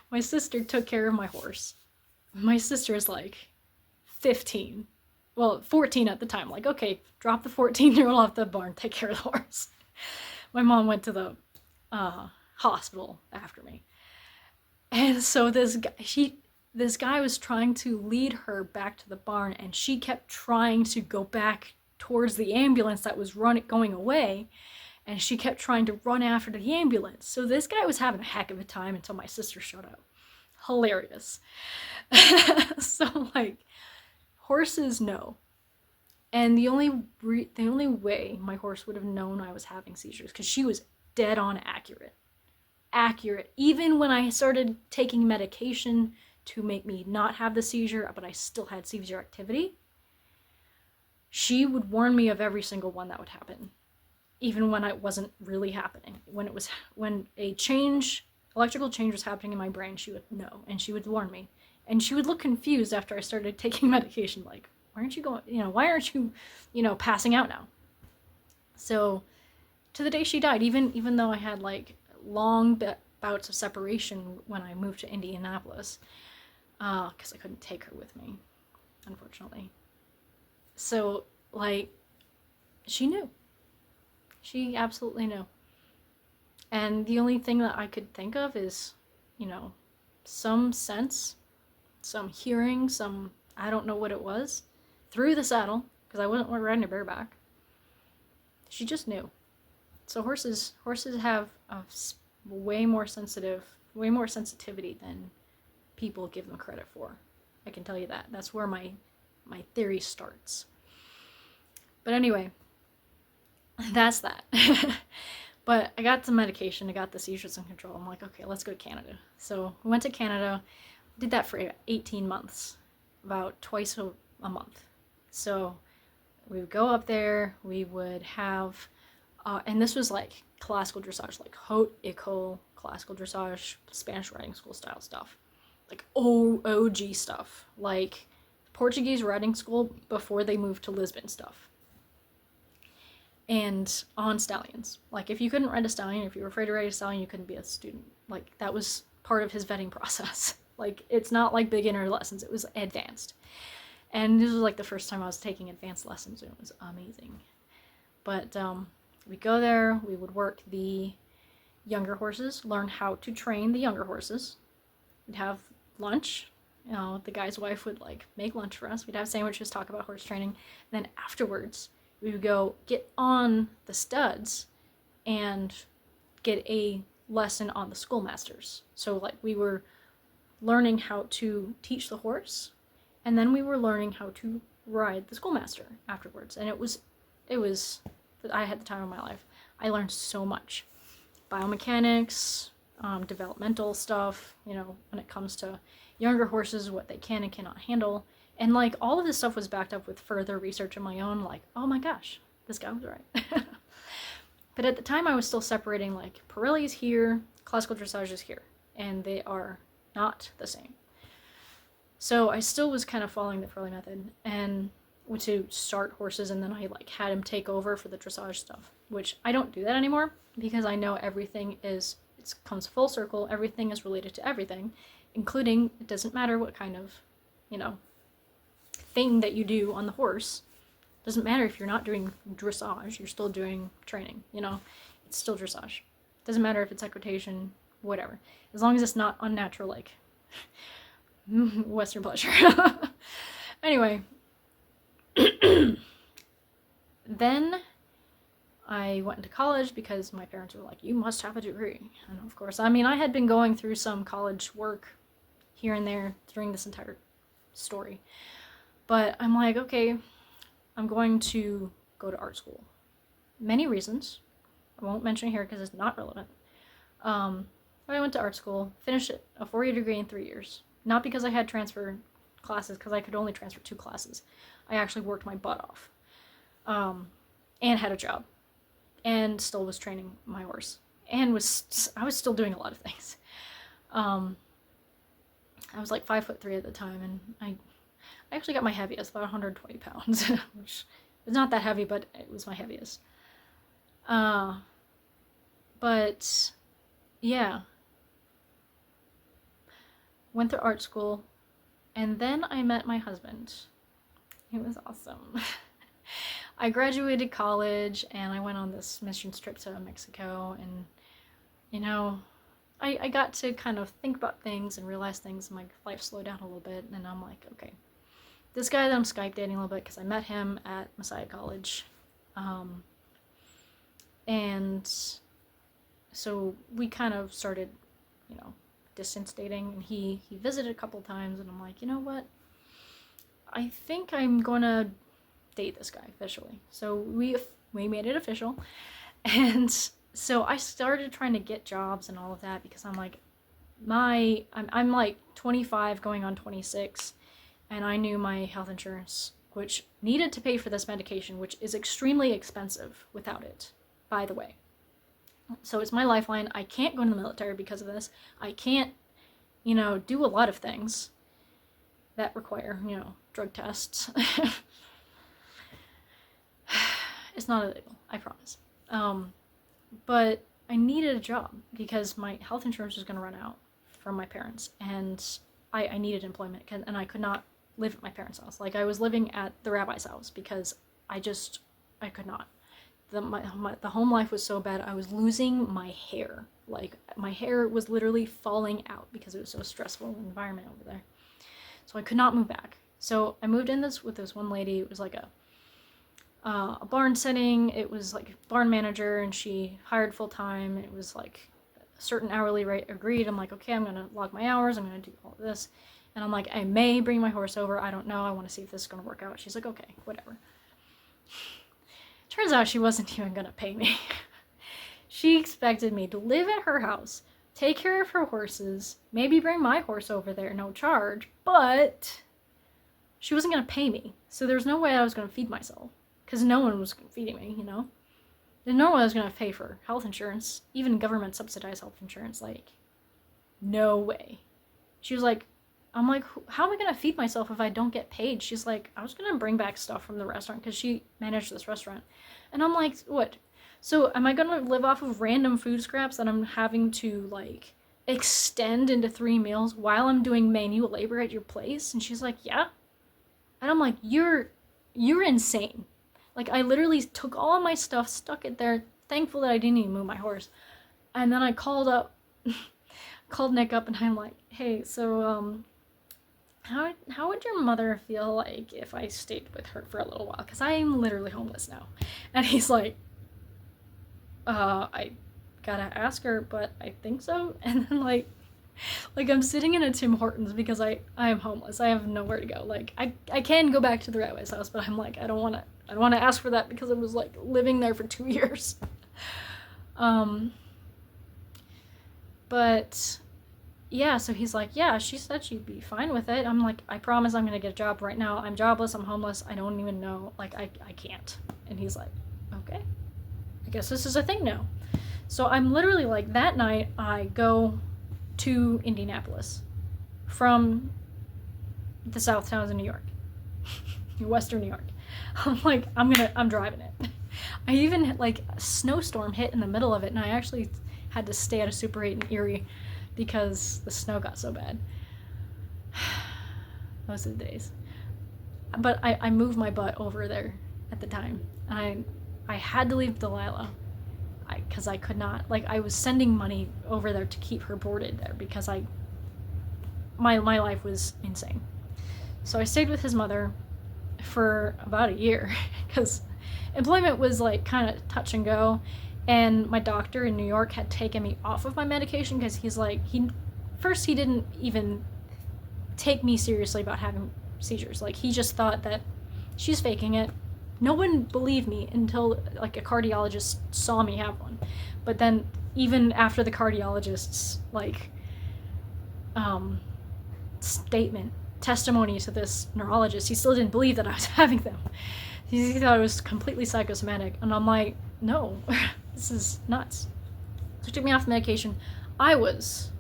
my sister took care of my horse. My sister is like 15. Well, 14 at the time. Like, okay, drop the 14-year-old off the barn, take care of the horse. My mom went to the hospital after me. And so this guy was trying to lead her back to the barn, and she kept trying to go back towards the ambulance that was going away, and she kept trying to run after the ambulance. So this guy was having a heck of a time until my sister showed up. Hilarious. So, like, horses know. And the only way my horse would have known I was having seizures, because she was dead on accurate. Even when I started taking medication to make me not have the seizure, but I still had seizure activity, she would warn me of every single one that would happen, even when it wasn't really happening. When a electrical change was happening in my brain, she would know, and she would warn me. And she would look confused after I started taking medication, like, why aren't you passing out now? So, to the day she died, even though I had, like, long bouts of separation when I moved to Indianapolis, because I couldn't take her with me, unfortunately. So, like, she knew. She absolutely knew. And the only thing that I could think of is, some sense, some hearing, I don't know what it was, through the saddle, because I wasn't riding a bareback. She just knew. So horses have a way more sensitivity than people give them credit for. I can tell you that. That's where my theory starts. But anyway, that's that. But I got the medication, I got the seizures in control. I'm like, okay, let's go to Canada. So we went to Canada, did that for 18 months, about twice a month. So we would go up there, we would have, and this was like classical dressage, like haute école, classical dressage, Spanish riding school style stuff. Like OG stuff, like Portuguese riding school before they moved to Lisbon stuff. And on stallions. Like, if you couldn't ride a stallion, if you were afraid to ride a stallion, you couldn't be a student. Like, that was part of his vetting process. Like, it's not like beginner lessons, it was advanced. And this was like the first time I was taking advanced lessons, and it was amazing. But we'd go there, we would work the younger horses, learn how to train the younger horses. We'd have lunch. The guy's wife would, like, make lunch for us. We'd have sandwiches, talk about horse training. And then afterwards, we would go get on the studs and get a lesson on the schoolmasters. So, like, we were learning how to teach the horse, and then we were learning how to ride the schoolmaster afterwards. And it was I had the time of my life. I learned so much. Biomechanics, developmental stuff, when it comes to younger horses, what they can and cannot handle. And, like, all of this stuff was backed up with further research of my own, like, oh my gosh, this guy was right. But at the time, I was still separating, like, Pirelli is here, classical dressage is here, and they are not the same. So I still was kind of following the Pirelli method, and to start horses, and then I, like, had him take over for the dressage stuff, which I don't do that anymore, because I know everything it comes full circle, everything is related to everything, including, it doesn't matter what kind of, thing that you do on the horse. Doesn't matter if you're not doing dressage, you're still doing training, it's still dressage. Doesn't matter if it's equitation, whatever, as long as it's not unnatural, like Western pleasure. Anyway, then I went into college because my parents were like, you must have a degree. And of course, I had been going through some college work here and there during this entire story. But I'm like, okay, I'm going to go to art school. Many reasons. I won't mention it here because it's not relevant. But I went to art school, finished a 4-year degree in 3 years. Not because I had transfer classes, because I could only transfer 2 classes. I actually worked my butt off. and had a job, and still was training my horse, and I was still doing a lot of things. I was like 5'3" at the time, and I actually got my heaviest, about 120 pounds, which is not that heavy, but it was my heaviest. But yeah, went to art school, and then I met my husband. It was awesome. I graduated college, and I went on this mission trip to Mexico, and, you know, I got to kind of think about things and realize things, and my life slowed down a little bit, and I'm like, okay, this guy that I'm Skype dating a little bit, because I met him at Messiah College, and so we kind of started, you know, distance dating, and he visited a couple times, and I'm like, you know what, I think I'm gonna date this guy officially. So we made it official, and so I started trying to get jobs and all of that, because I'm like, I'm like 25 going on 26, and I knew my health insurance, which needed to pay for this medication, which is extremely expensive without it, by the way. So it's my lifeline. I can't go in the military because of this. I can't, you know, do a lot of things that require, you know, drug tests. It's not illegal, I promise. But I needed a job because my health insurance was going to run out from my parents, and I needed employment, and I could not live at my parents' house. Like, I was living at the rabbi's house because I could not. The home life was so bad, I was losing my hair. Like, my hair was literally falling out because it was so stressful environment over there. So I could not move back. So I moved in with this one lady. It was like a barn setting. It was like barn manager, and she hired full-time. It was like a certain hourly rate agreed. I'm like, okay, I'm gonna log my hours, I'm gonna do all of this, and I'm like, I may bring my horse over, I don't know, I want to see if this is gonna work out. She's like, okay, whatever. Turns out she wasn't even gonna pay me. She expected me to live at her house, take care of her horses, maybe bring my horse over there, no charge, but she wasn't gonna pay me. So there's no way I was gonna feed myself, because no one was feeding me, you know? There's no way I was going to pay for health insurance, even government subsidized health insurance, like, no way. She was like, I'm like, how am I going to feed myself if I don't get paid? She's like, I was going to bring back stuff from the restaurant, because she managed this restaurant. And I'm like, what? So am I going to live off of random food scraps that I'm having to, like, extend into 3 meals while I'm doing manual labor at your place? And she's like, yeah. And I'm like, you're insane. Like, I literally took all of my stuff, stuck it there, thankful that I didn't even move my horse. And then I called Nick up, and I'm like, hey, so, how would your mother feel like if I stayed with her for a little while? Because I'm literally homeless now. And he's like, I gotta ask her, but I think so. And then, like I'm sitting in a Tim Hortons because I am homeless. I have nowhere to go. Like, I can go back to the rabbi's house, but I'm like, I don't want to ask for that because I was like living there for 2 years. But yeah, so he's like, yeah, she said she'd be fine with it. I'm like, I promise I'm gonna get a job right now. I'm jobless, I'm homeless, I don't even know, like, I can't. And he's like, okay, I guess this is a thing now. So I'm literally like, that night I go to Indianapolis from the south towns of New York, western New York. I'm like, I'm driving it. I even, like, a snowstorm hit in the middle of it, and I actually had to stay at a Super 8 in Erie because the snow got so bad. Those are the days. But I moved my butt over there at the time. And I had to leave Delilah because I could not, like, I was sending money over there to keep her boarded there because my life was insane. So I stayed with his mother for about a year because employment was, like, kind of touch and go, and my doctor in New York had taken me off of my medication because he's like, he didn't even take me seriously about having seizures. Like, he just thought that she's faking it. No one believed me until, like, a cardiologist saw me have one. But then even after the cardiologist's, like, testimony to this neurologist, he still didn't believe that I was having them. He thought it was completely psychosomatic, and I'm like, no, this is nuts. So he took me off the medication. I was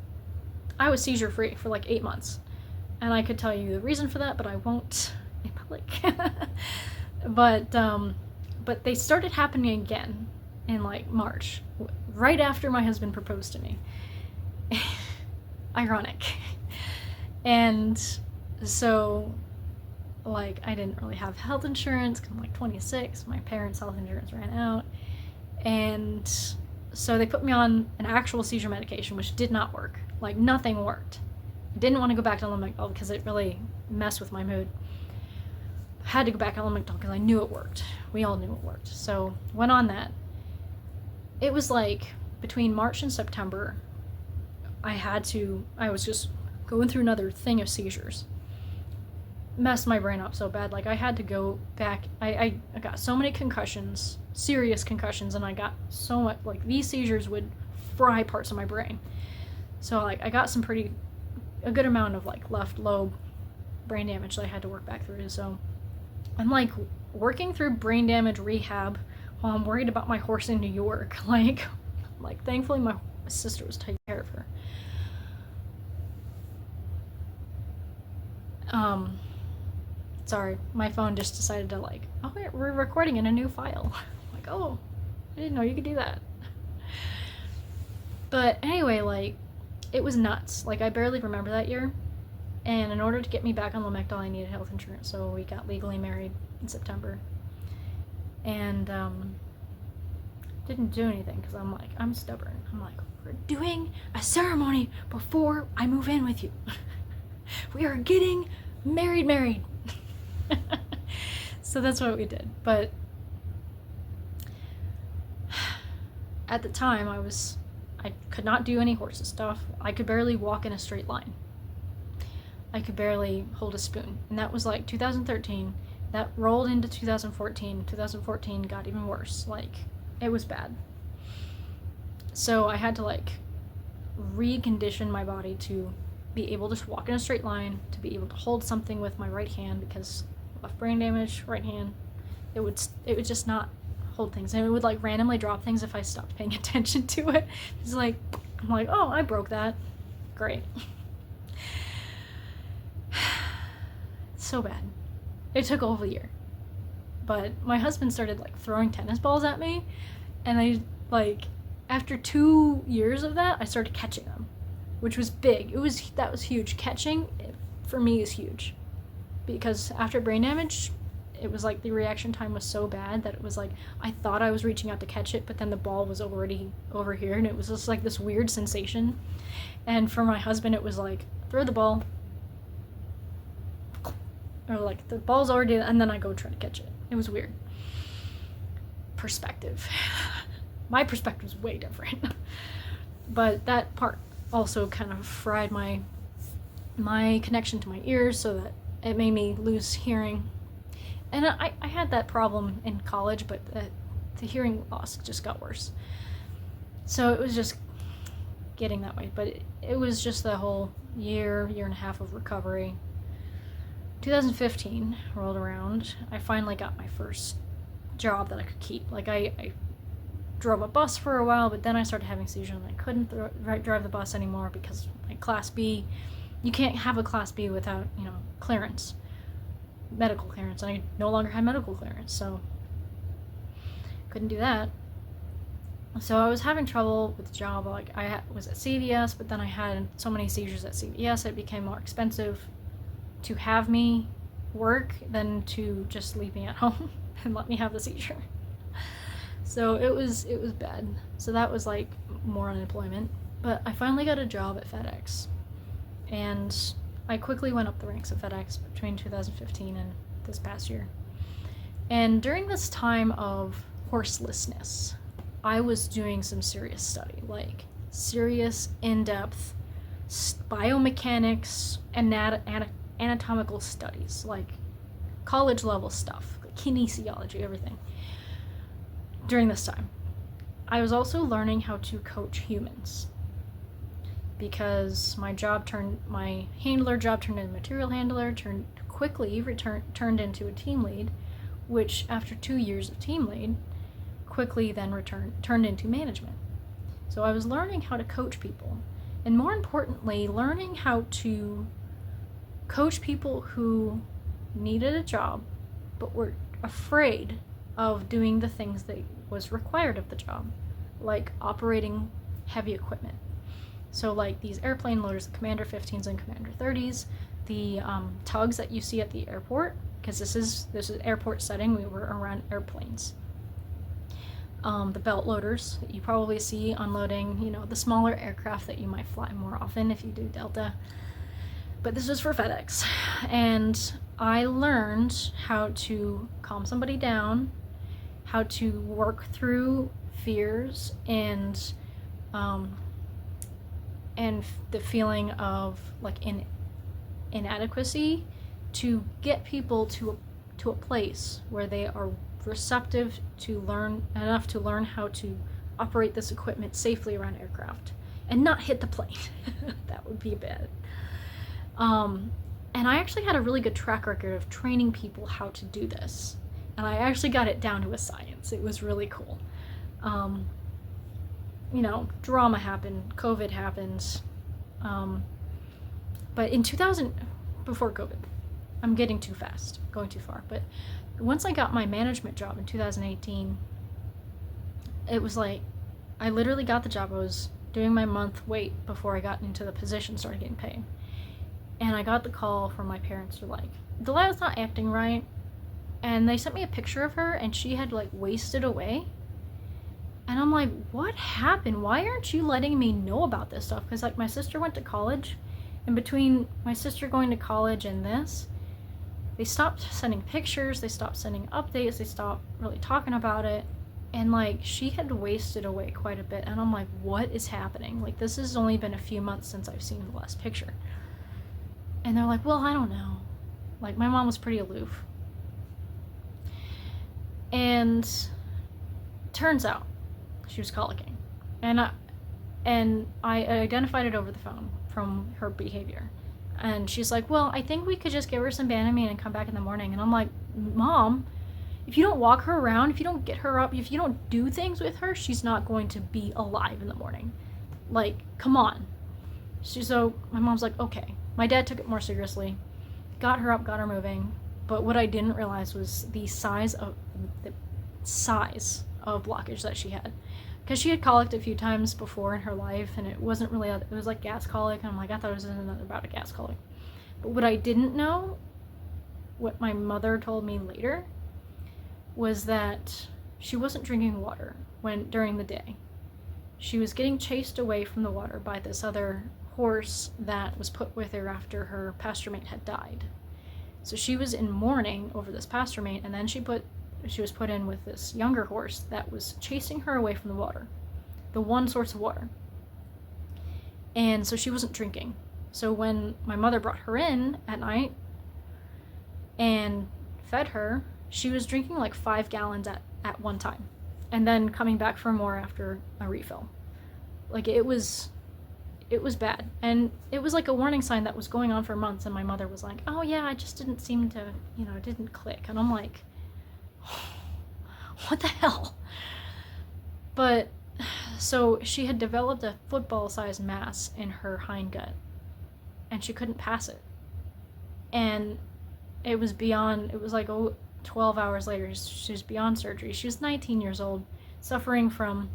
seizure free for like 8 months, and I could tell you the reason for that, but I won't in public. But they started happening again in like March, right after my husband proposed to me. Ironic. And so, like, I didn't really have health insurance because I'm like 26. My parents' health insurance ran out. And so they put me on an actual seizure medication, which did not work. Like, nothing worked. I didn't want to go back to Lamictal because it really messed with my mood. I had to go back to Lamictal because I knew it worked. We all knew it worked. So, went on that. It was like between March and September, I was just going through another thing of seizures. Messed my brain up so bad. Like, I had to go back. I got so many concussions, serious concussions, and I got so much, like, these seizures would fry parts of my brain. So, like, I got a good amount of, like, left lobe brain damage that I had to work back through. So, I'm, like, working through brain damage rehab while I'm worried about my horse in New York. Like, thankfully my sister was taking care of her. Sorry, my phone just decided to, like, oh, we're recording in a new file. Like, oh, I didn't know you could do that. But anyway, like, it was nuts. Like, I barely remember that year. And in order to get me back on Lamictal, I needed health insurance, so we got legally married in September. And, didn't do anything, because I'm stubborn. I'm like, we're doing a ceremony before I move in with you. We are getting married. So that's what we did. But at the time, I could not do any horses stuff. I could barely walk in a straight line. I could barely hold a spoon. And that was like 2013. That rolled into 2014. 2014 got even worse. Like, it was bad. So I had to, like, recondition my body to be able to walk in a straight line, to be able to hold something with my right hand, because left brain damage, right hand, it would just not hold things, and it would, like, randomly drop things if I stopped paying attention to it. It's like, I'm like, oh, I broke that. Great. So bad. It took over a year. But my husband started, like, throwing tennis balls at me, and I, like, after 2 years of that, I started catching them, which was big. That was huge. Catching, for me, is huge. Because after brain damage, it was like the reaction time was so bad that it was like, I thought I was reaching out to catch it, but then the ball was already over here, and it was just like this weird sensation. And for my husband, it was like, throw the ball, or like, the ball's already, and then I go try to catch it. It was weird. Perspective. My perspective was way different. But that part also kind of fried my connection to my ears, so that it made me lose hearing. And I had that problem in college, but the hearing loss just got worse. So it was just getting that way. But it was just the whole year and a half of recovery. 2015 rolled around. I finally got my first job that I could keep. Like, I drove a bus for a while, but then I started having seizures, and I couldn't drive the bus anymore because my Class B, you can't have a Class B without, clearance, medical clearance, and I no longer had medical clearance, so couldn't do that. So I was having trouble with the job. Like, I was at CVS, but then I had so many seizures at CVS, it became more expensive to have me work than to just leave me at home and let me have the seizure. So it was bad. So that was, like, more unemployment. But I finally got a job at FedEx. And I quickly went up the ranks at FedEx between 2015 and this past year. And during this time of horselessness, I was doing some serious study, like serious, in-depth biomechanics, anatomical studies, like college-level stuff, like kinesiology, everything. During this time, I was also learning how to coach humans, because my handler job turned into material handler, turned into a team lead, which after 2 years of team lead, quickly then turned into management. So I was learning how to coach people, and more importantly, learning how to coach people who needed a job but were afraid of doing the things that was required of the job, like operating heavy equipment. So like these airplane loaders, the Commander 15s and Commander 30s, the tugs that you see at the airport, because this is airport setting, we were around airplanes. The belt loaders that you probably see unloading, the smaller aircraft that you might fly more often if you do Delta. But this was for FedEx. And I learned how to calm somebody down, how to work through fears and the feeling of like inadequacy, to get people to a place where they are receptive to learn how to operate this equipment safely around aircraft and not hit the plane. That would be bad. And I actually had a really good track record of training people how to do this, and I actually got it down to a science. It was really cool. Drama happened, COVID happened, but in 2000, before COVID, I'm getting too fast, going too far, but once I got my management job in 2018, it was like, I literally got the job. I was doing my month wait before I got into the position, started getting paid. And I got the call from my parents. They're like, Delilah's not acting right. And they sent me a picture of her, and she had like wasted away. And I'm like, what happened? Why aren't you letting me know about this stuff? Because like my sister went to college, and between my sister going to college and this, they stopped sending pictures, they stopped sending updates, they stopped really talking about it. And like she had wasted away quite a bit. And I'm like, what is happening? Like this has only been a few months since I've seen the last picture. And they're like, well, I don't know. Like my mom was pretty aloof. And turns out she was colicking. And I identified it over the phone from her behavior. And she's like, well, I think we could just give her some Banamine and come back in the morning. And I'm like, Mom, if you don't walk her around, if you don't get her up, if you don't do things with her, she's not going to be alive in the morning. Like, come on. So my mom's like, okay. My dad took it more seriously, got her up, got her moving. But what I didn't realize was the size of blockage that she had. Because she had colicked a few times before in her life, and it wasn't really, it was like gas colic, and I'm like, I thought it was about a gas colic. But what I didn't know, what my mother told me later, was that she wasn't drinking water during the day. She was getting chased away from the water by this other horse that was put with her after her pasture mate had died. So she was in mourning over this pasture mate, and then she was put in with this younger horse that was chasing her away from the water, the one source of water. And so she wasn't drinking. So when my mother brought her in at night and fed her, she was drinking like 5 gallons at one time, and then coming back for more after a refill. Like it was bad. And it was like a warning sign that was going on for months, and my mother was like, oh yeah, I just didn't seem to, it didn't click. And I'm like, what the hell? But so she had developed a football-sized mass in her hindgut, and she couldn't pass it. And it was like 12 hours later, she was beyond surgery. She was 19 years old, suffering from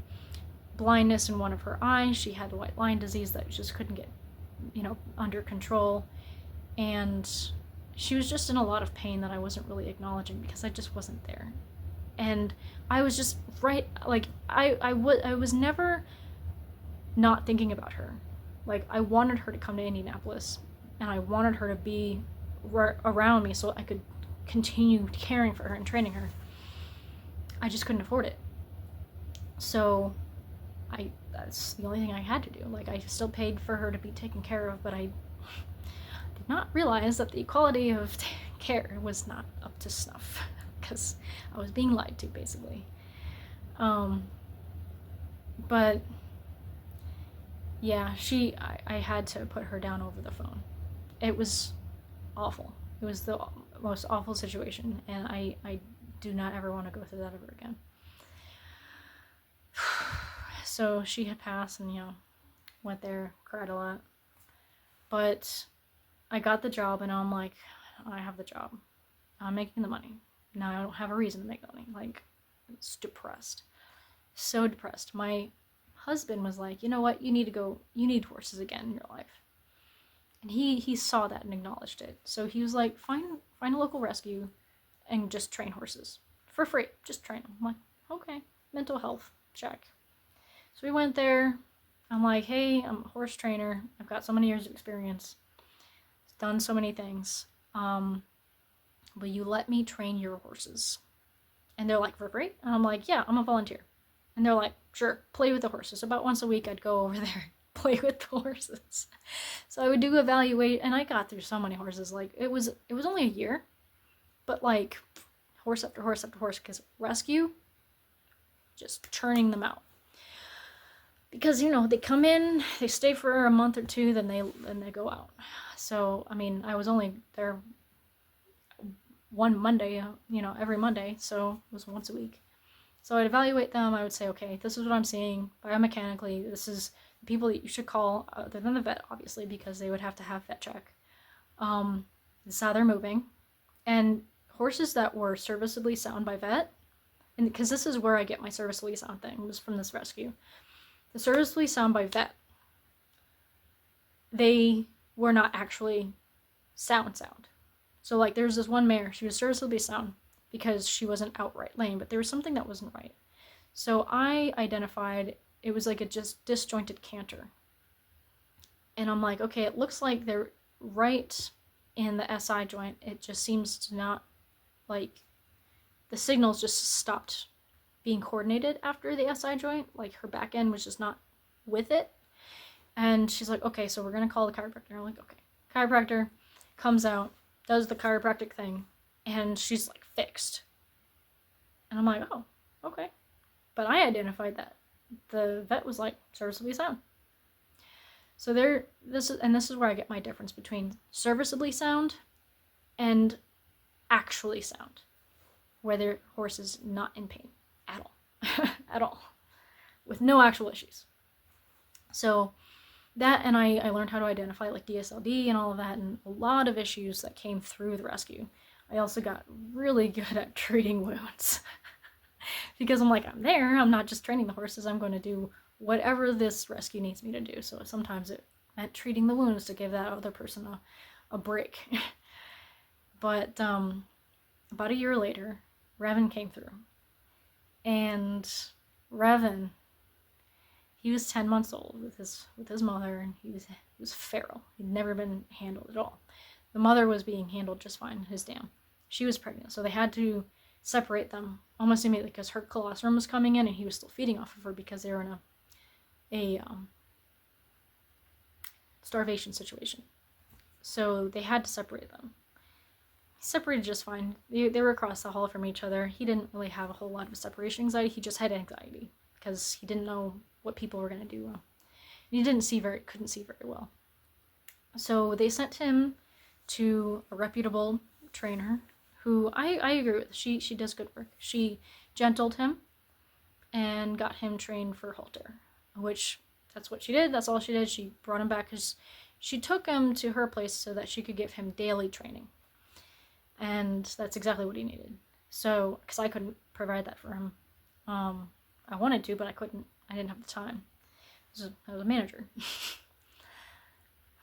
blindness in one of her eyes. She had white line disease that just couldn't get, under control. And she was just in a lot of pain that I wasn't really acknowledging because I just wasn't there. And I was just I was never not thinking about her. Like, I wanted her to come to Indianapolis, and I wanted her to be around me so I could continue caring for her and training her. I just couldn't afford it. So that's the only thing I had to do. Like, I still paid for her to be taken care of, but I did not realize that the quality of care was not up to snuff, because I was being lied to, basically. But yeah, I had to put her down over the phone. It was awful. It was the most awful situation, and I do not ever want to go through that ever again. So she had passed, and went there, cried a lot. But I got the job, and I'm like, I have the job. I'm making the money. Now I don't have a reason to make the money. Like, it's depressed. So depressed. My husband was like, you know what? You need horses again in your life. And he saw that and acknowledged it. So he was like, find a local rescue and just train horses. For free. Just train them. I'm like, okay. Mental health. Check. So we went there. I'm like, hey, I'm a horse trainer. I've got so many years of experience. Done so many things. Will you let me train your horses? And they're like, for free? And I'm like, yeah, I'm a volunteer. And they're like, sure, play with the horses. About once a week, I'd go over there, play with the horses. So I would do evaluate, and I got through so many horses. Like, it was only a year, but like, horse after horse after horse, because rescue, just churning them out. Because, they come in, they stay for a month or two, then they go out. So, I mean, I was only there one Monday, every Monday, so it was once a week. So I'd evaluate them. I would say, okay, this is what I'm seeing biomechanically. This is the people that you should call, other than the vet, obviously, because they would have to have vet check. This is how they're moving. And horses that were serviceably sound by vet, and because this is where I get my serviceably sound thing, was from this rescue. The serviceably sound by vet, they were not actually sound. So like there's this one mare, she was serviceably sound because she wasn't outright lame, but there was something that wasn't right. So I identified it was like a just disjointed canter. And I'm like, okay, it looks like they're right in the SI joint. It just seems to not, like, the signals just stopped being coordinated after the SI joint. Like, her back end was just not with it. And she's like, okay, so we're going to call the chiropractor. I'm like, okay. Chiropractor comes out, does the chiropractic thing, and she's like fixed. And I'm like, oh, okay. But I identified that. The vet was like, serviceably sound. So this is where I get my difference between serviceably sound and actually sound, where their horse is not in pain at all, at all, with no actual issues. So that, and I learned how to identify like DSLD and all of that, and a lot of issues that came through the rescue. I also got really good at treating wounds because I'm like, I'm there, I'm not just training the horses, I'm going to do whatever this rescue needs me to do. So sometimes it meant treating the wounds to give that other person a break. But about a year later, Revan came through. And Revan, he was 10 months old with his mother, and he was feral. He'd never been handled at all. The mother was being handled just fine, his dam. She was pregnant, so they had to separate them almost immediately because her colostrum was coming in and he was still feeding off of her because they were in a starvation situation. So they had to separate them. He separated just fine. They were across the hall from each other. He didn't really have a whole lot of separation anxiety. He just had anxiety because he didn't know what people were going to do. He couldn't see very well. So they sent him to a reputable trainer who I agree with. She does good work. She gentled him and got him trained for halter, which that's what she did. That's all she did. She brought him back because she took him to her place so that she could give him daily training. And that's exactly what he needed. So, because I couldn't provide that for him. I wanted to, but I couldn't. I didn't have the time. I was a manager.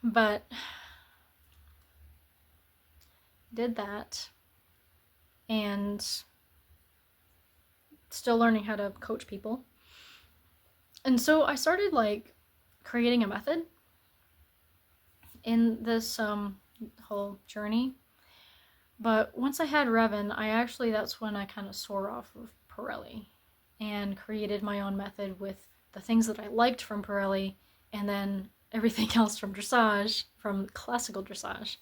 But did that, and still learning how to coach people. And so I started like creating a method in this whole journey. But once I had Revan, that's when I kind of swore off of Pirelli and created my own method with the things that I liked from Pirelli and then everything else from dressage, from classical dressage,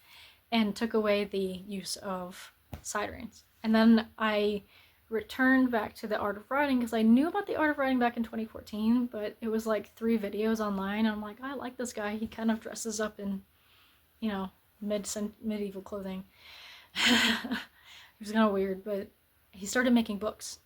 and took away the use of side reins. And then I returned back to the art of riding because I knew about the art of riding back in 2014, but it was like 3 videos online. And I'm like, I like this guy. He kind of dresses up in, medieval clothing. It was kind of weird, but he started making books.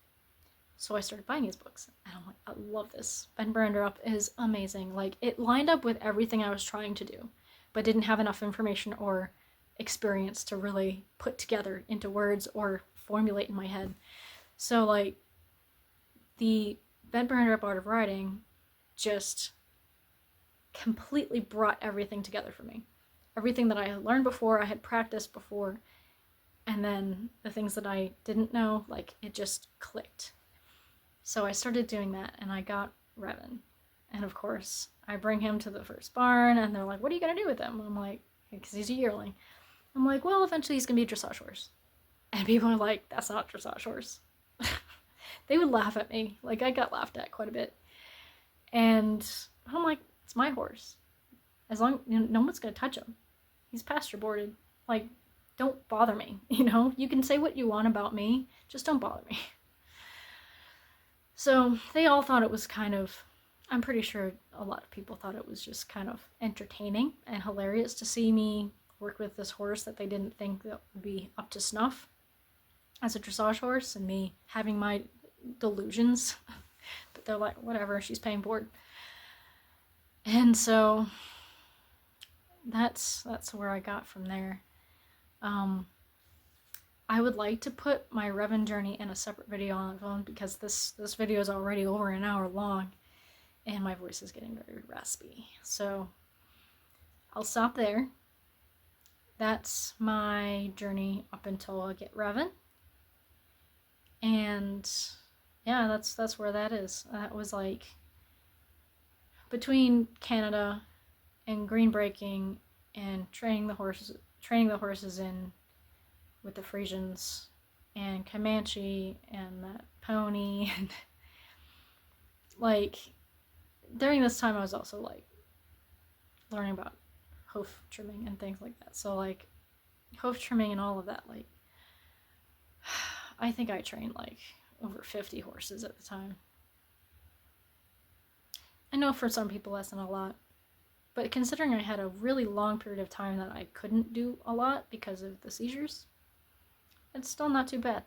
So I started buying his books, and I'm like, I love this. Ben Branderup is amazing. Like, it lined up with everything I was trying to do, but didn't have enough information or experience to really put together into words or formulate in my head. So, like, the Ben Branderup Art of Riding just completely brought everything together for me. Everything that I had learned before, I had practiced before, and then the things that I didn't know, like, it just clicked. So I started doing that, and I got Revan. And of course, I bring him to the first barn, and they're like, what are you going to do with him? I'm like, because he's a yearling. I'm like, well, eventually he's going to be a dressage horse. And people are like, that's not a dressage horse. They would laugh at me. Like, I got laughed at quite a bit. And I'm like, it's my horse. As long, no one's going to touch him. He's pasture boarded. Like, don't bother me, You can say what you want about me, just don't bother me. So they all thought it was kind of, I'm pretty sure a lot of people thought it was just kind of entertaining and hilarious to see me work with this horse that they didn't think that would be up to snuff as a dressage horse, and me having my delusions. But they're like, whatever, she's paying board. And so that's where I got from there. I would like to put my Revan journey in a separate video on its own, because this video is already over an hour long and my voice is getting very raspy. So I'll stop there. That's my journey up until I get Revan. And yeah, that's where that is. That was like between Canada and green breaking and training the horses in with the Frisians and Comanche and that pony, and like during this time I was also like learning about hoof trimming and things like that. So like hoof trimming and all of that, like I think I trained like over 50 horses at the time. I know for some people that's not a lot, but considering I had a really long period of time that I couldn't do a lot because of the seizures, it's still not too bad.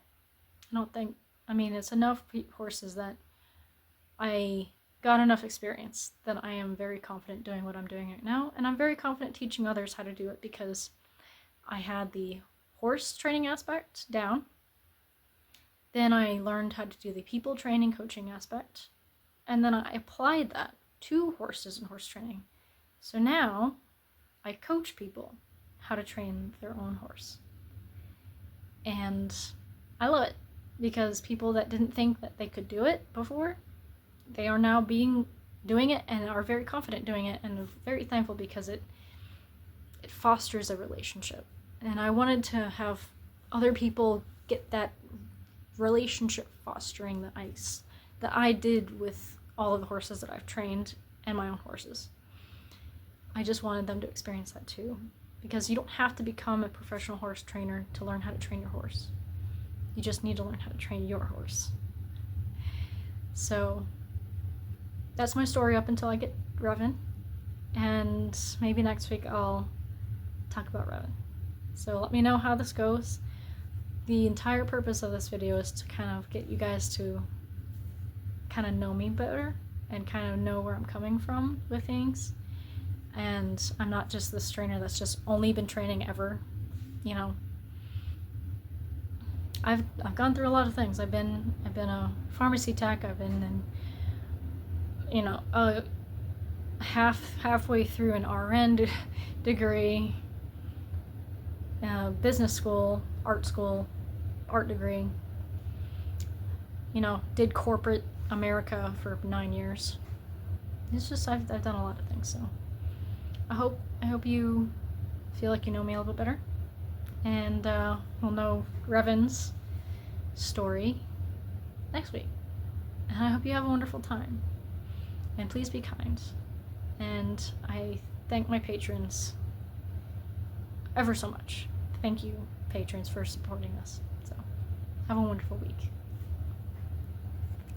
I don't think, I mean, it's enough horses that I got enough experience that I am very confident doing what I'm doing right now, and I'm very confident teaching others how to do it because I had the horse training aspect down. Then I learned how to do the people training, coaching aspect, and then I applied that to horses and horse training. So now I coach people how to train their own horse. And I love it because people that didn't think that they could do it before, they are now doing it and are very confident doing it, and are very thankful because it fosters a relationship. And I wanted to have other people get that relationship fostering that I did with all of the horses that I've trained and my own horses. I just wanted them to experience that too, because you don't have to become a professional horse trainer to learn how to train your horse. You just need to learn how to train your horse. So that's my story up until I get Revan, and maybe next week I'll talk about Revan. So let me know how this goes. The entire purpose of this video is to kind of get you guys to kind of know me better and kind of know where I'm coming from with things. And I'm not just this trainer that's just only been training ever, I've gone through a lot of things. I've been a pharmacy tech. I've been in, halfway through an RN degree, business school, art degree. Did corporate America for 9 years. It's just I've done a lot of things. So I hope you feel like you know me a little bit better, and we'll know Revan's story next week. And I hope you have a wonderful time, and please be kind. And I thank my patrons ever so much. Thank you, patrons, for supporting us. So have a wonderful week.